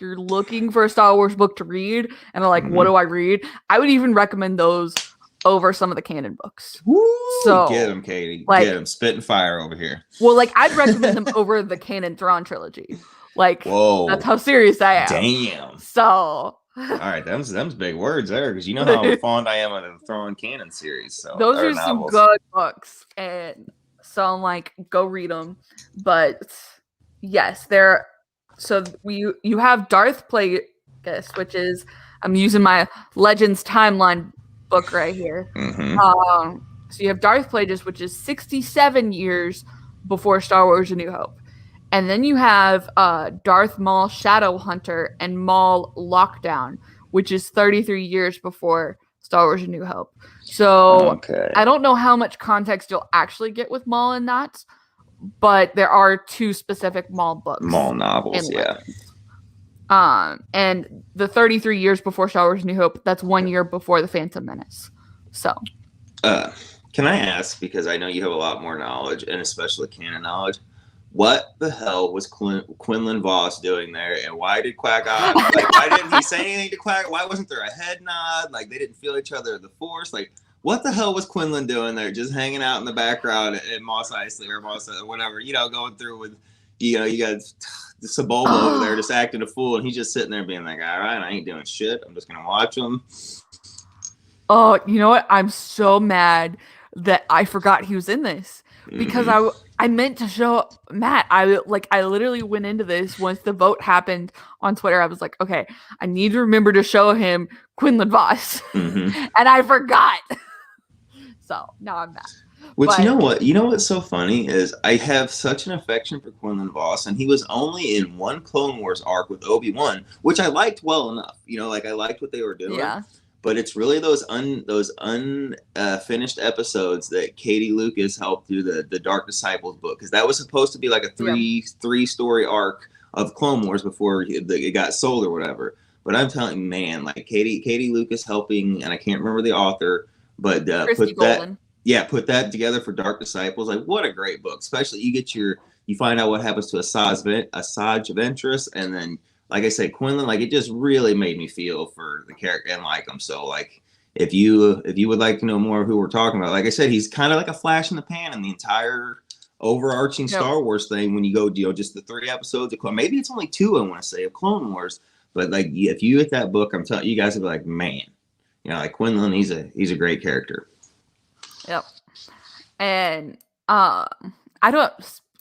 you're looking for a Star Wars book to read and are like, what do I read? I would even recommend those over some of the canon books. Woo! So get them, Katie. Get them. Spitting fire over here. Well, like I'd recommend them over the canon Thrawn trilogy. Like, whoa, that's how serious I am. Damn. So, all right, them's big words there, because you know how fond I am of the Thrawn canon series. So those are some good books, and so I'm like, go read them. But yes, you have Darth Plagueis, which is I'm using my Legends timeline book right here. So you have Darth Plagueis, which is 67 years before Star Wars: A New Hope, and then you have Darth Maul Shadowhunter and Maul Lockdown, which is 33 years before Star Wars: A New Hope. So I don't know how much context you'll actually get with Maul in that, but there are 2 specific Maul books, Maul novels, and the 33 years before Star Wars: New Hope, that's 1 year before the Phantom Menace. So, can I ask, because I know you have a lot more knowledge, and especially canon knowledge, what the hell was Quinlan Vos doing there, and why did Qui-Gon, why didn't he say anything to Qui-Gon? Why wasn't there a head nod? Like, they didn't feel each other in the Force? Like, what the hell was Quinlan doing there, just hanging out in the background at Mos Eisley or whatever, going through with, you got Sebulba over there just acting a fool, and he's just sitting there being like, all right, I ain't doing shit. I'm just going to watch him. Oh, you know what? I'm so mad that I forgot he was in this, because I meant to show Matt. I literally went into this once the vote happened on Twitter. I was like, okay, I need to remember to show him Quinlan Vos, and I forgot. So now I'm mad. Which But you know what? You know what's so funny is I have such an affection for Quinlan Voss, and he was only in one Clone Wars arc with Obi-Wan, which I liked well enough. You know, like I liked what they were doing. yeah, But it's really those unfinished episodes that Katie Lucas helped do the Dark Disciples book, because that was supposed to be like a yeah, three story arc of Clone Wars before it got sold or whatever. But I'm telling you, man, like Katie Lucas helping, and I can't remember the author, but Christy Golden. put that together for Dark Disciples. Like, what a great book! Especially you find out what happens to Asajj Ventress, and then, like I said, Quinlan. Like, it just really made me feel for the character and like him. So, like, if you would like to know more of who we're talking about, like I said, he's kind of like a flash in the pan in the entire overarching Star Wars thing. When you go, just the 3 episodes of maybe it's only 2, I want to say, of Clone Wars. But like, if you hit that book, I'm telling you guys, will be like, man, like Quinlan, he's a great character. Yep. And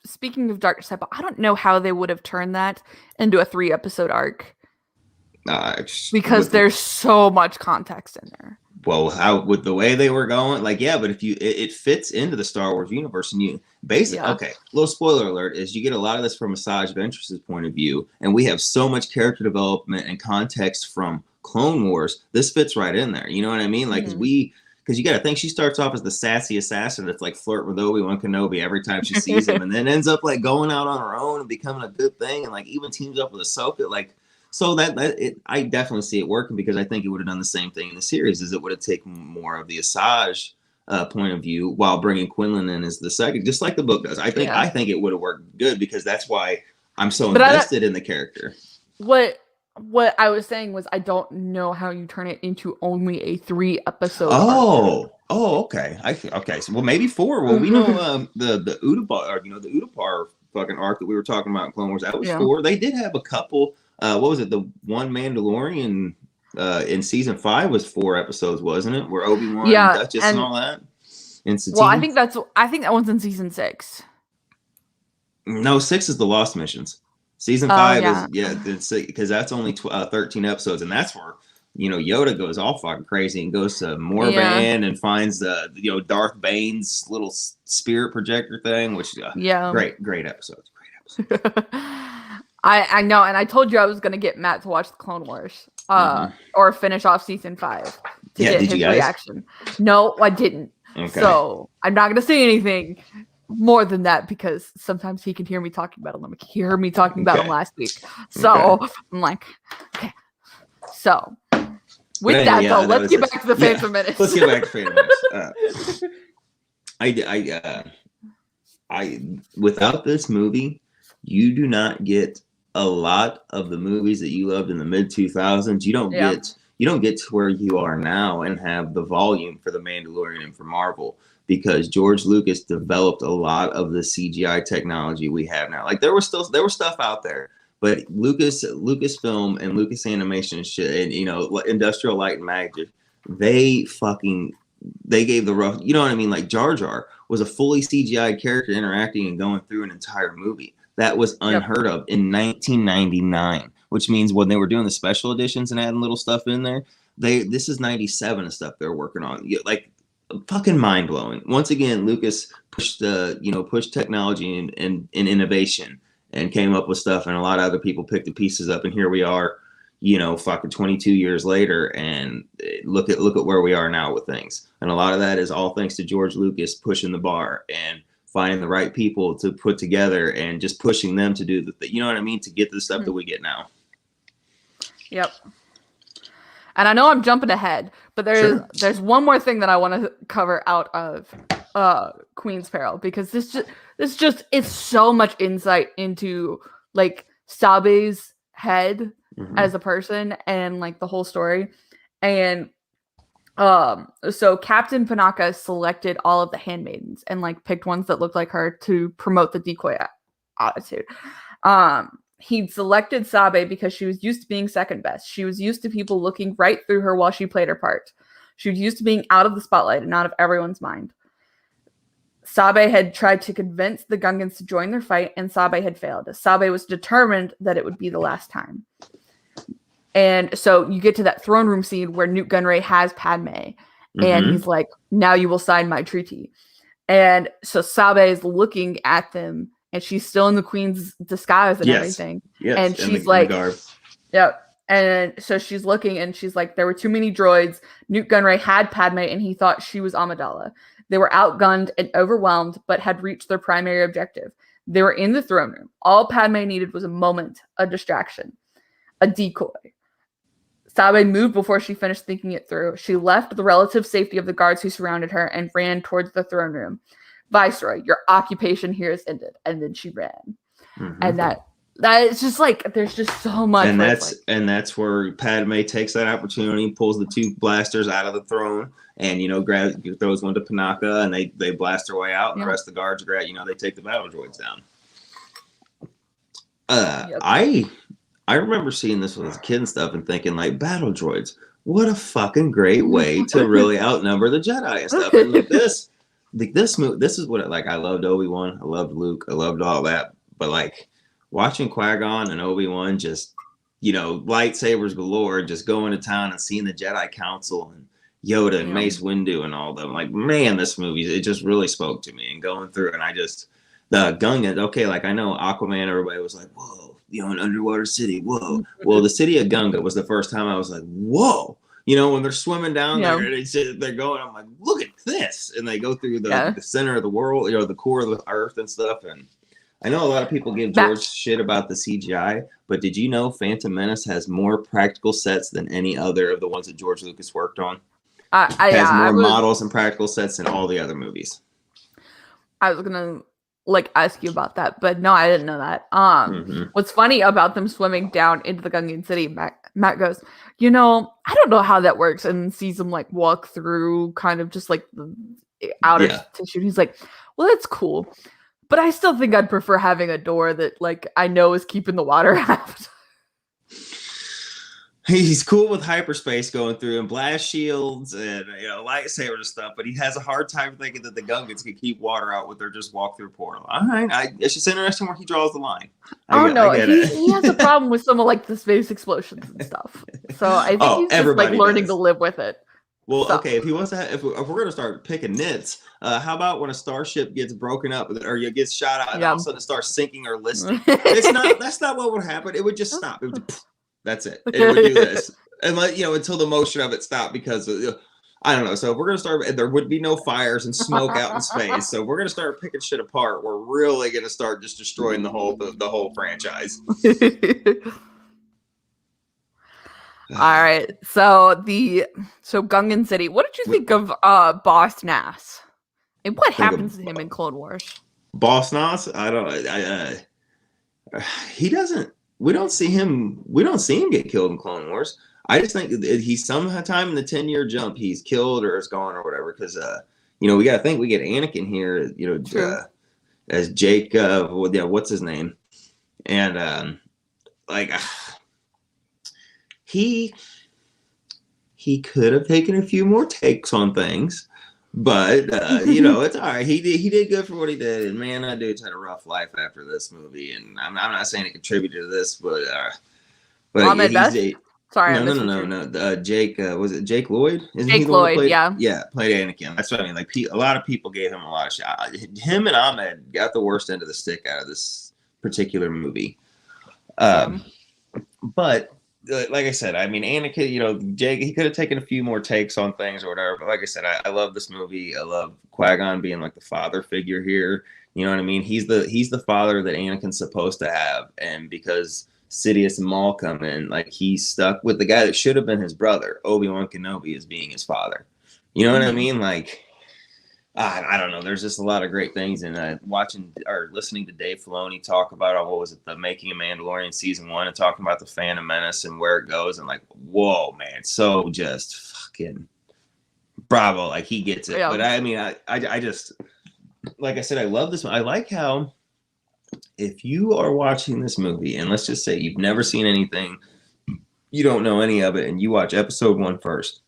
speaking of Dark Disciple, I don't know how they would have turned that into a 3-episode arc. Because there's so much context in there. Well, how with the way they were going, like, yeah, but if it fits into the Star Wars universe, and you basically, okay, little spoiler alert is you get a lot of this from Asajj Ventress's point of view, and we have so much character development and context from Clone Wars. This fits right in there. You know what I mean? Like, because you got to think she starts off as the sassy assassin that's like flirt with Obi-Wan Kenobi every time she sees him, and then ends up like going out on her own and becoming a good thing, and like even teams up with Ahsoka, like. So I definitely see it working, because I think it would have done the same thing in the series. Is it would have taken more of the Asajj point of view while bringing Quinlan in as the second, just like the book does. I think it would have worked good, because that's why I'm so invested in the character. What I was saying was, I don't know how you turn it into only a 3-episode. Okay. Okay. So, well, maybe 4. Well, we know the Utapar, the Utapar fucking arc that we were talking about in Clone Wars. That was 4. They did have a couple. What was it? The one Mandalorian in season 5 was 4 episodes, wasn't it? Where Obi-Wan, Duchess, and all that. I think that one's in season 6. No, 6 is the Lost Missions. Season 5 is because that's only 13 episodes, and that's where Yoda goes all fucking crazy and goes to Morband and finds Darth Bane's little spirit projector thing, which great episodes. I know, and I told you I was gonna get Matt to watch the Clone Wars, or finish off season 5 to get his reaction. No, I didn't. Okay. So I'm not gonna say anything more than that, because sometimes he can hear me talking about him. He heard me talking about him last week. So I'm like, okay. So with let's get back to the Phantom Menace. Let's get back to Phantom Menace. I without this movie, you do not get a lot of the movies that you loved in the mid 2000s. You don't get to where you are now and have the volume for The Mandalorian and for Marvel, because George Lucas developed a lot of the CGI technology we have now. Like, there was stuff out there, but Lucasfilm and Lucas Animation and shit, and Industrial Light and Magic, they gave the rough, you know what I mean? Like, Jar Jar was a fully CGI character interacting and going through an entire movie. That was unheard of in 1999, which means when they were doing the special editions and adding little stuff in there, this is 97 and stuff they're working on. Like, fucking mind blowing. Once again, Lucas pushed technology and innovation and came up with stuff, and a lot of other people picked the pieces up, and here we are, fucking 22 years later, and look at where we are now with things. And a lot of that is all thanks to George Lucas pushing the bar and finding the right people to put together and just pushing them to do you know what I mean, to get the stuff that we get now. Yep. And I know I'm jumping ahead, but there's one more thing that I want to cover out of Queen's Peril, because this it's so much insight into like Sabe's head as a person and like the whole story. And so Captain Panaka selected all of the handmaidens and like picked ones that looked like her to promote the decoy attitude. He'd selected Sabe because she was used to being second best. She was used to people looking right through her while she played her part. She was used to being out of the spotlight and out of everyone's mind. Sabe had tried to convince the Gungans to join their fight, and Sabe had failed. Sabe was determined that it would be the last time. And so you get to that throne room scene where Newt Gunray has Padme, And Mm-hmm. he's like, now you will sign my treaty. And so Sabe is looking at them, and she's still in the queen's disguise and Yes. everything. Yes. And she's like, yep. And so she's looking, and she's like, there were too many droids. Newt Gunray had Padme, and he thought she was Amidala. They were outgunned and overwhelmed, but had reached their primary objective. They were in the throne room. All Padme needed was a moment, a distraction, a decoy. Sabe moved before she finished thinking it through. She left the relative safety of the guards who surrounded her and ran towards the throne room. Viceroy, your occupation here is ended. And then she ran. Mm-hmm. And that is just like, there's just so much. And that's where Padme takes that opportunity, pulls the 2 blasters out of the throne, and throws one to Panaka, and they blast their way out, and the rest of the guards they take the battle droids down. I remember seeing this when I was a kid and stuff, and thinking like, battle droids, what a fucking great way to really outnumber the Jedi and stuff. And this movie, this is what I loved Obi-Wan, I loved Luke, I loved all that, but like watching Qui-Gon and Obi-Wan just, lightsabers galore, just going to town and seeing the Jedi Council and Yoda and Mace Windu and all of them. Like, man, this movie, it just really spoke to me, and going through, and the Gungan, okay, like I know Aquaman, everybody was like, whoa, an underwater city, whoa. Well, the city of Gunga was the first time I was like, whoa. When they're swimming down there, and they're going, I'm like, look at this. And they go through the center of the world, the core of the earth and stuff. And I know a lot of people give George shit about the CGI, but did you know Phantom Menace has more practical sets than any other of the ones that George Lucas worked on? Has more models and practical sets than all the other movies. I was gonna ask you about that, but no, I didn't know that. What's funny about them swimming down into the Gungan city, Matt goes, I don't know how that works, and sees them walk through kind of just the outer tissue. He's like, well, that's cool, but I still think I'd prefer having a door that I know is keeping the water out. He's cool with hyperspace going through and blast shields and lightsabers and stuff, but he has a hard time thinking that the Gungans can keep water out with their just walk through portal. All right, it's just interesting where he draws the line. He has a problem with some of the space explosions and stuff. So I think he's just learning to live with it. Well, okay, if he wants to, if we're going to start picking nits, how about when a starship gets broken up or you gets shot out and all of a sudden it starts sinking or listing? That's not what would happen. It would just stop. It would. That's it. It would do this, and until the motion of it stopped, because I don't know. So if we're gonna start, there would be no fires and smoke out in space. So if we're gonna start picking shit apart, we're really gonna start just destroying the whole franchise. All right. So Gungan City. What did you think of Boss Nass? And what happens to him in Clone Wars? Boss Nass? I don't. He doesn't. We don't see him get killed in Clone Wars. I just think he's sometime in the 10-year jump he's killed or is gone or whatever, because we got to think we get Anakin here, as Jake, what's his name, and he could have taken a few more takes on things. But it's all right. He did good for what he did, and man, that dude's had a rough life after this movie. And I'm not saying it contributed to this, but Ahmed Best? Sorry, no. Jake, was it Jake Lloyd? Isn't Jake Lloyd, played Anakin. That's what I mean. Like a lot of people gave him a lot of shit. Him and Ahmed got the worst end of the stick out of this particular movie. But. Like I said, I mean, Anakin, Jake, he could have taken a few more takes on things or whatever. But like I said, I love this movie. I love Qui-Gon being the father figure here. You know what I mean? He's the father that Anakin's supposed to have. And because Sidious and Maul come in, he's stuck with the guy that should have been his brother, Obi-Wan Kenobi, as being his father. You know what I mean? I don't know. There's just a lot of great things, and watching or listening to Dave Filoni talk about the making of Mandalorian season 1 and talking about the Phantom Menace and where it goes, and whoa, man, so just fucking bravo, he gets it. Yeah. But I mean, I just, like I said, I love this one. I like how if you are watching this movie, and let's just say you've never seen anything, you don't know any of it, and you watch episode 1 first.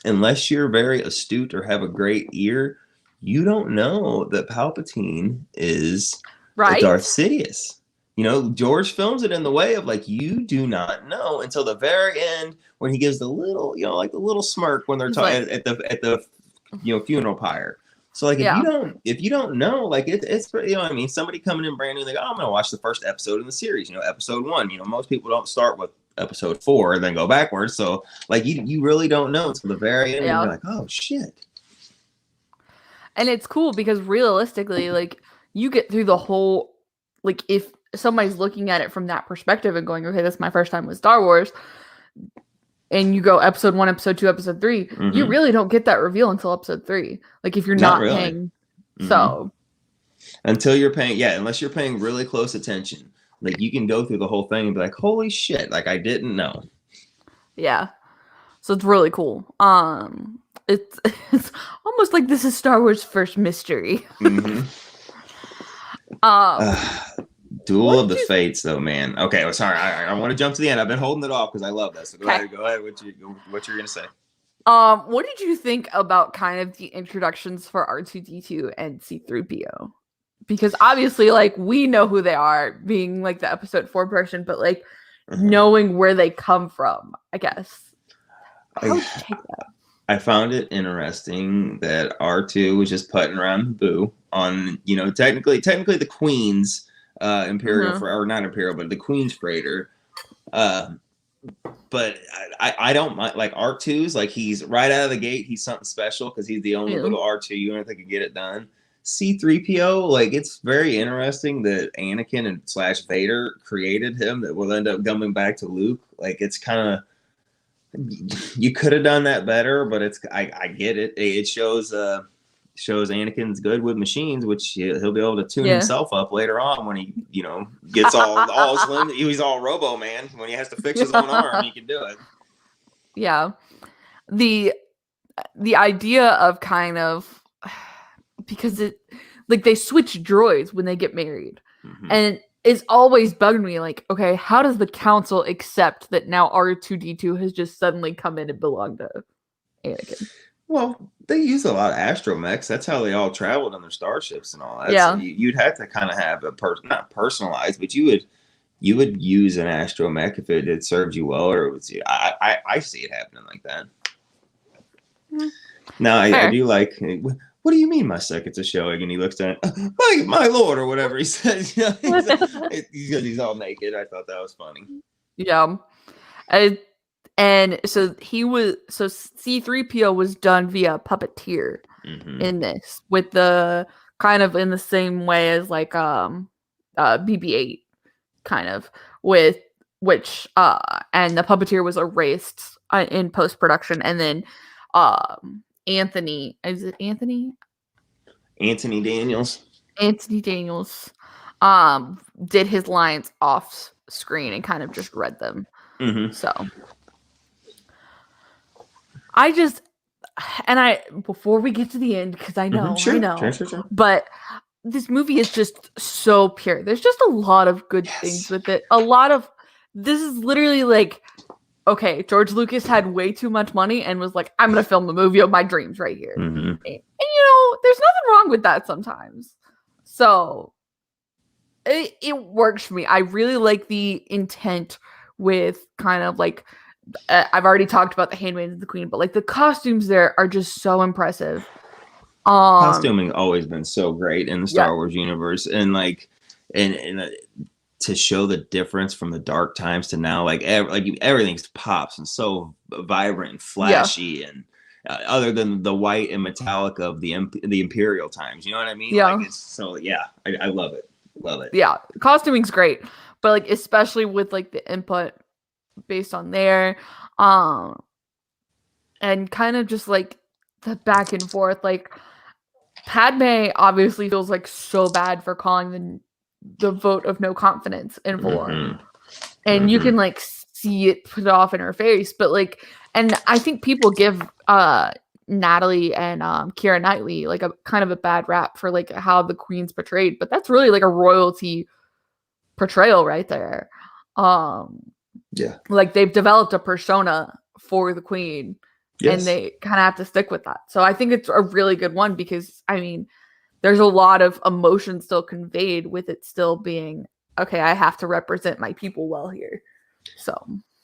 Unless you're very astute or have a great ear, you don't know that Palpatine is Darth Sidious. George films it in the way of like, you do not know until the very end when he gives the little, like the little smirk when they're talking like, at the funeral pyre. So like, if yeah, you don't know, like it's what I mean, somebody coming in brand new, they go, oh, I'm gonna watch the first episode in the series, episode 1. Most people don't start with episode 4 and then go backwards. So like, you really don't know until the very end, and yeah. you're like, oh shit. And it's cool because realistically, like, you get through the whole, like, if somebody's looking at it from that perspective and going, okay, this is my first time with Star Wars, and you go episode 1, episode 2, episode 3, you really don't get that reveal until episode 3. Like, if you're not really paying, so until you're paying, unless you're paying really close attention, like you can go through the whole thing and be like, holy shit, like I didn't know. Yeah, so it's really cool. It's almost like this is Star Wars' first mystery. Duel of the Fates, though, man. Okay, well, sorry, I want to jump to the end. I've been holding it off because I love this. So go ahead. What you're gonna say? What did you think about kind of the introductions for R2D2 and C3PO? Because obviously, like, we know who they are, being like the episode 4 person, but like knowing where they come from, I guess. How would you take that? I found it interesting that R2 was just putting around Boo on, technically the Queen's Imperial, or not Imperial, but the Queen's freighter. But I don't mind, like, R2's, like, he's right out of the gate, he's something special because he's the only little R2 unit that can get it done. C3PO, like, it's very interesting that Anakin and / Vader created him that will end up coming back to Luke. Like, it's kind of, you could have done that better, but I get it. It shows Anakin's good with machines, which he'll be able to tune himself up later on when he gets all his limb. He's all Robo Man when he has to fix his own arm. He can do it. Yeah, the idea of kind of, because it, like, they switch droids when they get married, and it's always bugged me, like, okay, how does the council accept that now R2D2 has just suddenly come in and belonged to Anakin? Well, they use a lot of astromechs. That's how they all traveled on their starships and all that. Yeah. So you'd have to kind of have not personalized, but you would use an astromech if it had served you well, or it was. I see it happening like that. Now I do like. What do you mean, my seconds are showing? And he looks at my lord, or whatever he says. He's all naked. I thought that was funny. Yeah. And so C3PO was done via puppeteer in this, with the kind of in the same way as like BB-8, kind of, with which and the puppeteer was erased in post-production, and then Anthony Daniels did his lines off screen and kind of just read them. So before we get to the end, because I know, Sure. But this movie is just so pure. There's just a lot of good things with it. This is literally like, okay, George Lucas had way too much money and was like, I'm going to film the movie of my dreams right here. And there's nothing wrong with that sometimes. So it works for me. I really like the intent with kind of like, I've already talked about the Handmaid of the Queen, but like the costumes there are just so impressive. Costuming always been so great in the Star Wars universe, and like, and to show the difference from the dark times to now, like everything pops and so vibrant and flashy, and other than the white and metallic of the Imperial times, you know what I mean? Yeah. Like, it's so I love it. Yeah, costuming's great, but like especially with like the input based on there, and kind of just like the back and forth, like Padme obviously feels like so bad for calling the vote of no confidence in 4, and you can like see it put off in her face, but like, and I think people give Natalie and Keira Knightley like a kind of a bad rap for like how the Queen's portrayed, but that's really like a royalty portrayal right there. Like they've developed a persona for the Queen, and they kind of have to stick with that. So I think it's a really good one, because I mean, there's a lot of emotion still conveyed with it still being okay, I have to represent my people well here. So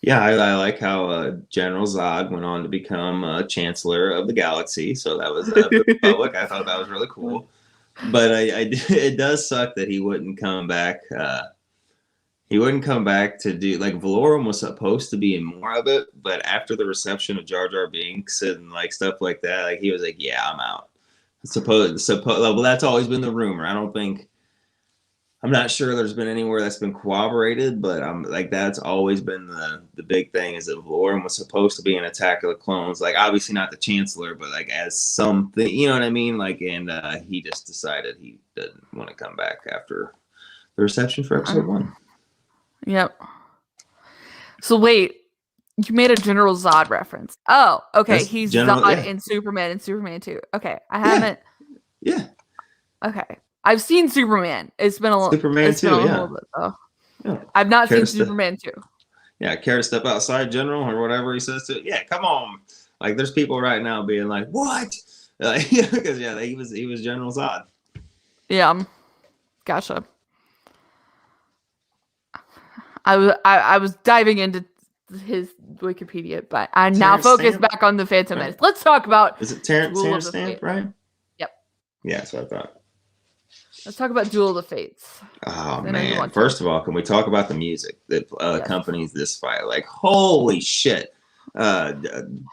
yeah, I like how General Zod went on to become Chancellor of the Galaxy. So that was the Republic. I thought that was really cool. But it does suck that he wouldn't come back. He wouldn't come back to do like Valorum was supposed to be in more of it, but after the reception of Jar Jar Binks and like stuff like that, like he was like, "Yeah, I'm out." Suppose well, that's always been the rumor. I'm not sure there's been anywhere that's been corroborated, but like that's always been the big thing is that Valorum was supposed to be an Attack of the Clones, like obviously not the Chancellor, but like as something, you know what I mean? Like, and he just decided he didn't want to come back after the reception for episode 1. Yep. So wait, you made a General Zod reference. Oh, okay. That's He's General, Zod in Superman and Superman 2. Okay, I haven't. Yeah. Okay, I've seen Superman. It's been a little. Superman 2, yeah. Little bit, though. Yeah. I've not seen Superman 2. Yeah, care to step outside, General, or whatever he says to it. Yeah, come on. Like, there's people right now being like, "What?" Because he was General Zod. Yeah, gotcha. I was diving into his Wikipedia, but I'm now focused back on the Phantom Menace. Let's talk about. Is it Terrence Stamp, right? Yep. Yeah, that's what I thought. Let's talk about Duel of the Fates. Oh man! First of all, can we talk about the music that accompanies this fight? Like, holy shit!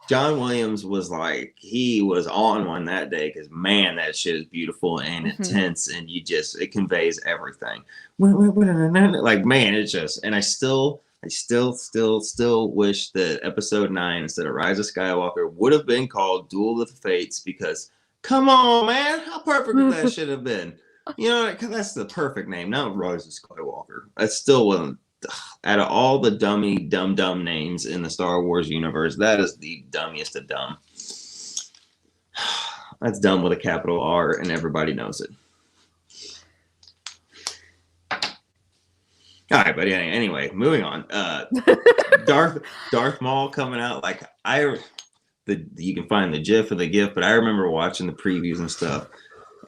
John Williams was like, he was on one that day because man, that shit is beautiful and intense, and it conveys everything. Like, man, it's just, and I still wish that episode 9 instead of Rise of Skywalker would have been called Duel of the Fates, because come on, man, how perfect would that should have been? You know, that's the perfect name. Not Rise of Skywalker. That still wasn't. Out of all the dumb names in the Star Wars universe, that is the dummiest of dumb. That's dumb with a capital R, and everybody knows it. All right, but anyway, moving on. Darth Maul coming out, like you can find the GIF of the GIF, but I remember watching the previews and stuff,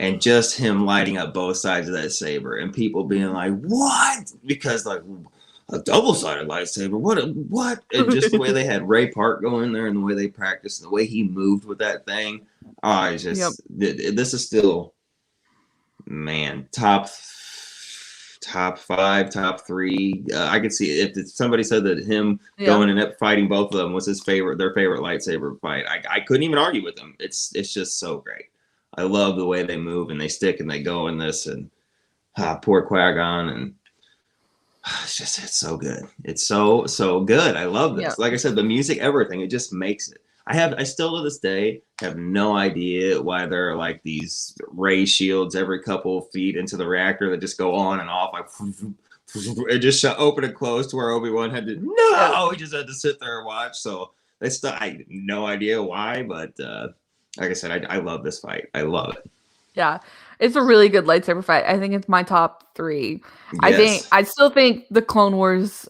and just him lighting up both sides of that saber, and people being like, "What?" Because like, a double-sided lightsaber, what? And just the way they had Ray Park go in there, and the way they practiced, and the way he moved with that thing. This is still, man, top 5, top 3. I could see if somebody said that him going and fighting both of them was their favorite lightsaber fight. I couldn't even argue with them. It's just so great. I love the way they move and they stick and they go in this, and poor Qui-Gon, and it's so good. It's so good. I love this. Like I said, the music, everything, it just makes it. I still to this day have no idea why there are like these ray shields every couple of feet into the reactor that just go on and off, like it just open and close to where Obi-Wan he just had to sit there and watch. So I have no idea why, but like I said, I love this fight. I love it. Yeah, it's a really good lightsaber fight. I think it's my top 3. Yes. I still think the Clone Wars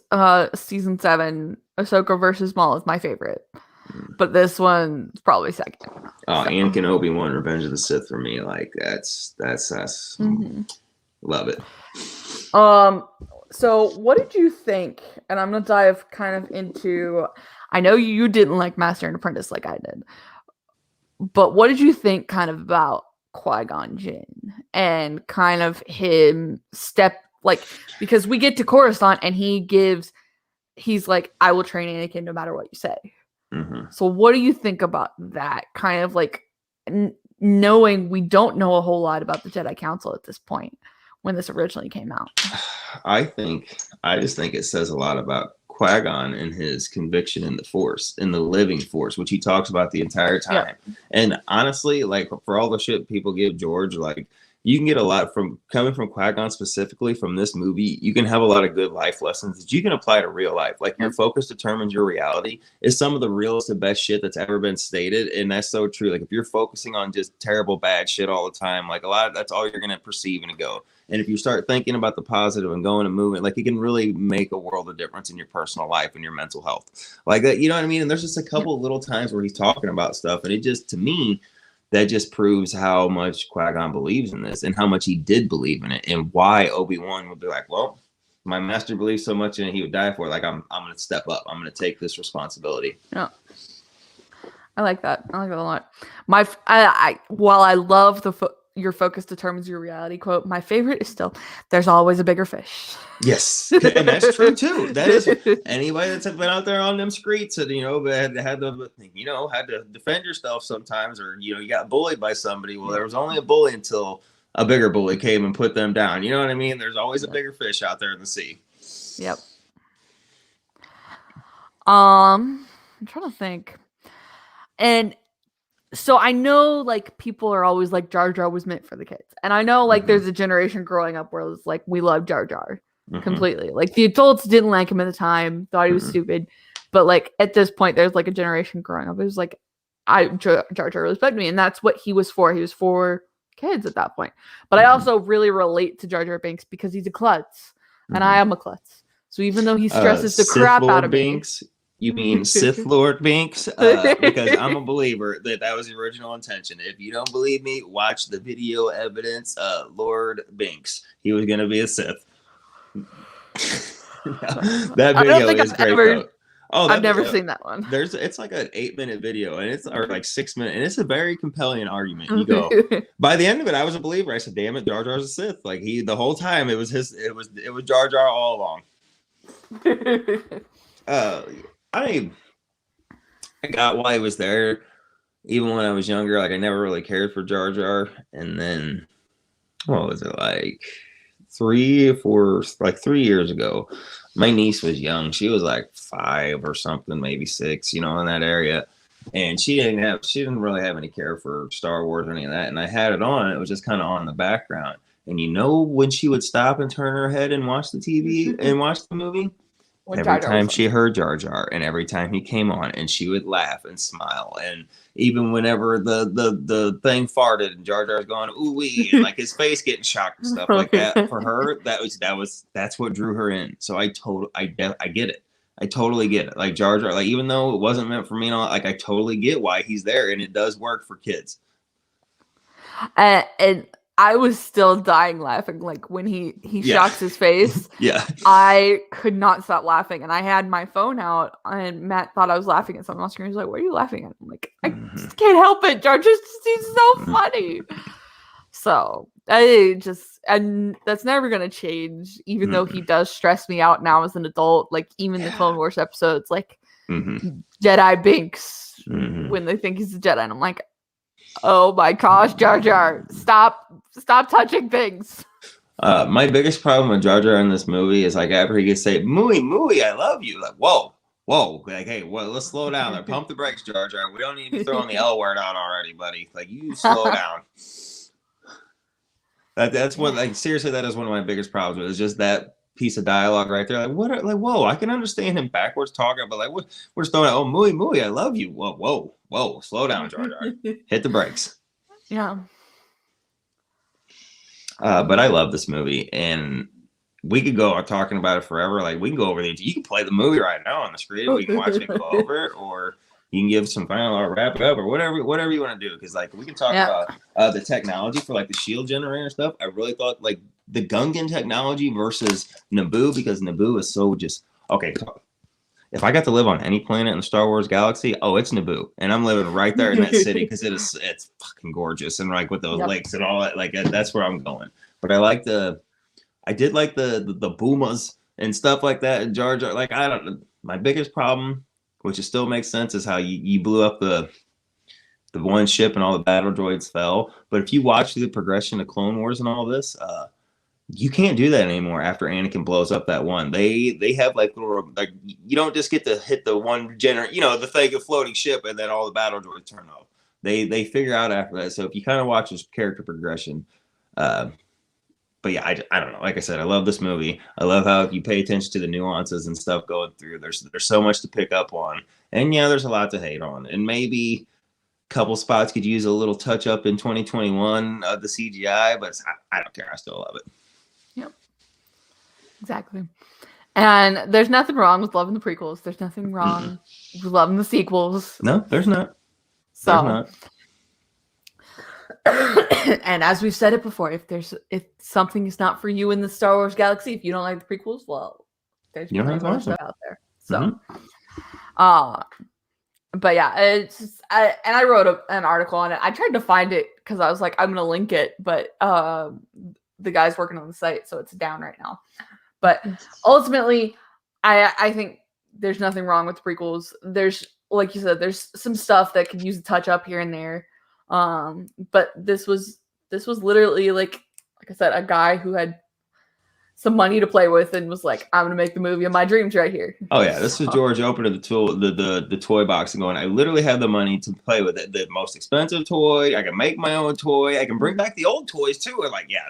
season 7 Ahsoka versus Maul is my favorite, but this one's probably second. Anakin Obi-Wan Revenge of the Sith for me, like that's love it. So what did you think? And I'm gonna dive kind of into. I know you didn't like Master and Apprentice like I did, but what did you think kind of about Qui-Gon Jinn and kind of him because we get to Coruscant and he's like, I will train Anakin no matter what you say. So what do you think about that kind of like knowing we don't know a whole lot about the Jedi Council at this point when this originally came out? I just think it says a lot about Qui-Gon and his conviction in the Force, in the living Force, which he talks about the entire time. And honestly, like, for all the shit people give George, like, you can get a lot from coming from Qui-Gon specifically from this movie. You can have a lot of good life lessons that you can apply to real life. Like, your focus determines your reality is some of the realest and best shit that's ever been stated. And that's so true. Like, if you're focusing on just terrible, bad shit all the time, like that's all you're going to perceive and go. And if you start thinking about the positive and going and moving, like, it can really make a world of difference in your personal life and your mental health. Like that, you know what I mean? And there's just a couple of little times where he's talking about stuff. And it just, to me, that just proves how much Qui-Gon believes in this and how much he did believe in it and why Obi-Wan would be like, well, my master believes so much in it, he would die for it. Like I'm going to step up. I'm going to take this responsibility. Yeah. I like that. I like that a lot. While I love your focus determines your reality quote, my favorite is still there's always a bigger fish. Yes, and that's true too. That is anybody that's been out there on them streets and had to defend yourself sometimes, or you got bullied by somebody. Well, there was only a bully until a bigger bully came and put them down. You know what I mean? There's always a bigger fish out there in the sea. Yep. I'm trying to think. And so I know like people are always like Jar Jar was meant for the kids. And I know like there's a generation growing up where it's like we love Jar Jar completely. Like the adults didn't like him at the time, thought he was stupid. But like at this point there's like a generation growing up. It was like Jar Jar respected me, and that's what he was for. He was for kids at that point. But I also really relate to Jar Jar Binks because he's a klutz. And I am a klutz. So even though he stresses the crap out of Binks? You mean Sith Lord Binks? Because I'm a believer that was the original intention. If you don't believe me, watch the video evidence. Lord Binks. He was going to be a Sith. That video is great. I've never seen that one. It's like an 8-minute video, and it's or like 6 minutes, and it's a very compelling argument. You go by the end of it, I was a believer. I said, "Damn it, Jar Jar's a Sith." Like the whole time it was Jar Jar all along. I got why he was there, even when I was younger. Like I never really cared for Jar Jar, and then what was it like 3 years ago? My niece was young. She was like 5 or something, maybe 6, in that area. And she didn't really have any care for Star Wars or any of that. And I had it on. It was just kind of on in the background. And when she would stop and turn her head and watch the TV and watch the movie, every time she heard Jar Jar and every time he came on, and she would laugh and smile. And even whenever the thing farted and Jar Jar's going ooh wee, and like his face getting shocked and stuff like that, for her that's what drew her in. So I get it. I totally get it. Like Jar Jar, like even though it wasn't meant for me and all, like I totally get why he's there, and it does work for kids. And I was still dying laughing, like when he shocks his face. Yeah, I could not stop laughing, and I had my phone out, and Matt thought I was laughing at something on screen. He's like, "What are you laughing at?" I'm like, "I just can't help it. Jar Jar's he's so funny." So and that's never gonna change, even though he does stress me out now as an adult. Like even the Clone Wars episodes, like Jedi Binks when they think he's a Jedi, and I'm like, oh my gosh, Jar Jar, stop touching things. My biggest problem with Jar Jar in this movie is like after he gets say "Mooey, Mooey, I love you," like whoa, like hey, well, let's slow down there. Pump the brakes, Jar Jar. We don't need to be throwing the L word out already, buddy. Like you slow down. That's what, like seriously, that is one of my biggest problems with. It's just that piece of dialogue right there. Like what? Like whoa, I can understand him backwards talking, but like we're just throwing out, oh Mooey, Mooey, I love you. Whoa, slow down, Jar Jar. Hit the brakes. Yeah. But I love this movie, and we could go talking about it forever. Like we can go over you can play the movie right now on the screen. We can watch it go over it, or you can give some final or wrap it up, or whatever you want to do. Because like we can talk about the technology for like the shield generator stuff. I really thought like the Gungan technology versus Naboo, because Naboo is so just okay. If I got to live on any planet in the Star Wars galaxy, it's Naboo, and I'm living right there in that city because it's fucking gorgeous, and like with those lakes and all that, like that's where I'm going. But I did like the boomas and stuff like that, and Jar Jar. Like I don't know, my biggest problem, which it still makes sense, is how you blew up the one ship and all the battle droids fell. But if you watch the progression of Clone Wars and all this, you can't do that anymore after Anakin blows up that one. They have like little, like you don't just get to hit the one the thing of floating ship and then all the battle droids turn off. They figure out after that. So if you kind of watch his character progression, but yeah, I don't know. Like I said, I love this movie. I love how if you pay attention to the nuances and stuff going through, there's so much to pick up on, and yeah, there's a lot to hate on, and maybe a couple spots could use a little touch up in 2021 of the CGI, but I don't care. I still love it. Yep. Exactly. And there's nothing wrong with loving the prequels. There's nothing wrong with loving the sequels. No, there's not. So, there's And as we've said it before, if something is not for you in the Star Wars galaxy, if you don't like the prequels, well, there's You don't plenty have of to other watch them. stuff out there. So, but yeah, it's just, I wrote an article on it. I tried to find it because I was like, I'm gonna link it, but the guy's working on the site, so it's down right now. But ultimately, I think there's nothing wrong with the prequels. There's, like you said, there's some stuff that could use a touch up here and there. But this was literally like I said, a guy who had some money to play with and was like, I'm gonna make the movie of my dreams right here. Oh yeah, this was George opening the toy box and going, I literally have the money to play with it. The most expensive toy. I can make my own toy. I can bring back the old toys too. And like, yeah,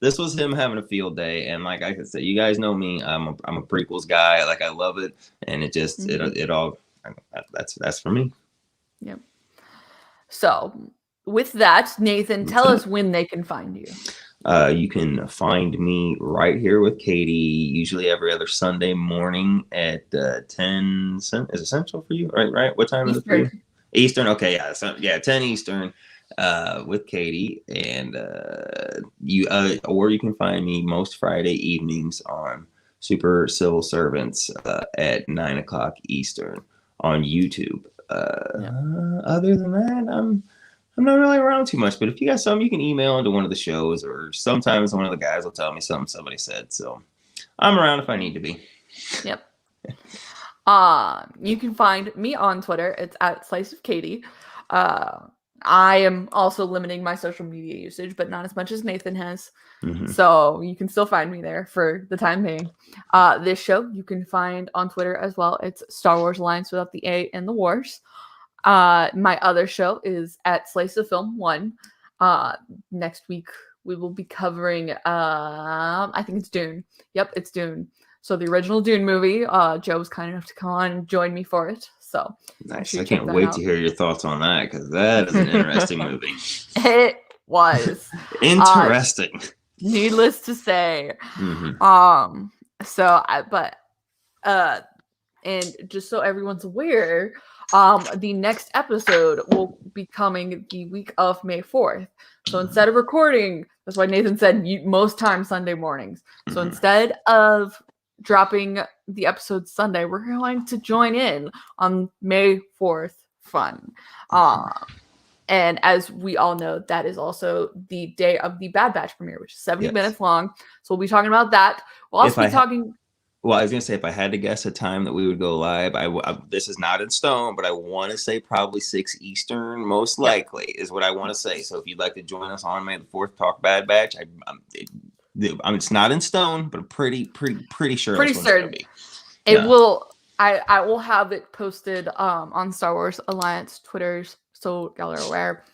this was him having a field day. And like I said, you guys know me. I'm a prequels guy. Like I love it, and it just it all that's for me. Yep. So with that, Nathan, tell us when they can find you. You can find me right here with Katie, usually every other Sunday morning at 10. Is it Central for you? Right. What time is it for you? Eastern. Okay, yeah. So, yeah, 10 Eastern with Katie. And or you can find me most Friday evenings on Super Civil Servants at 9 o'clock Eastern on YouTube. Other than that, I'm not really around too much, but if you got something, you can email into one of the shows, or sometimes one of the guys will tell me something somebody said. So I'm around if I need to be. Yep. You can find me on Twitter. It's at Slice of Katie. I am also limiting my social media usage, but not as much as Nathan has. So you can still find me there for the time being. This show you can find on Twitter as well. It's Star Wars Alliance without the A and the Wars. My other show is at Slice of Film 1. Next week we will be covering I think it's Dune. Yep, it's Dune. So the original Dune movie. Joe was kind enough to come on and join me for it. So nice. I can't wait to hear your thoughts on that, because that is an interesting movie. It was interesting. Needless to say. And just so everyone's aware, the next episode will be coming the week of May 4th. So instead of recording, that's why Nathan said most times Sunday mornings. So instead of dropping the episode Sunday, we're going to join in on May 4th fun. And as we all know, that is also the day of the Bad Batch premiere, which is 70 minutes long. So we'll be talking about that. We'll also be talking... Well, I was going to say, if I had to guess a time that we would go live, this is not in stone, but I want to say probably 6 Eastern, most likely, is what I want to say. So if you'd like to join us on May the 4th, talk Bad Batch, it's not in stone, but I'm pretty sure. Pretty certain. It will. I will have it posted on Star Wars Alliance Twitters, so y'all are aware.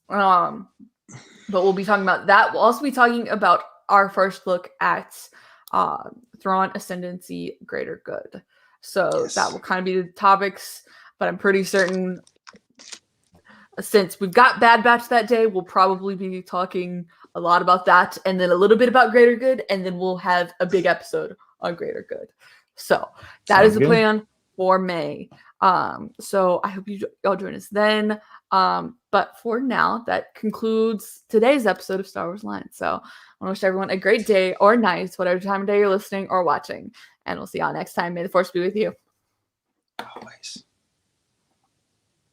But we'll be talking about that. We'll also be talking about our first look at Thrawn Ascendancy Greater Good. So that will kind of be the topics, but I'm pretty certain since we've got Bad Batch that day, we'll probably be talking a lot about that, and then a little bit about Greater Good, and then we'll have a big episode on Greater Good. So that is the plan for May. So I hope you all join us then. But for now, that concludes today's episode of Star Wars Alliance. So I want to wish everyone a great day or night, whatever time of day you're listening or watching. And we'll see y'all next time. May the Force be with you. Always.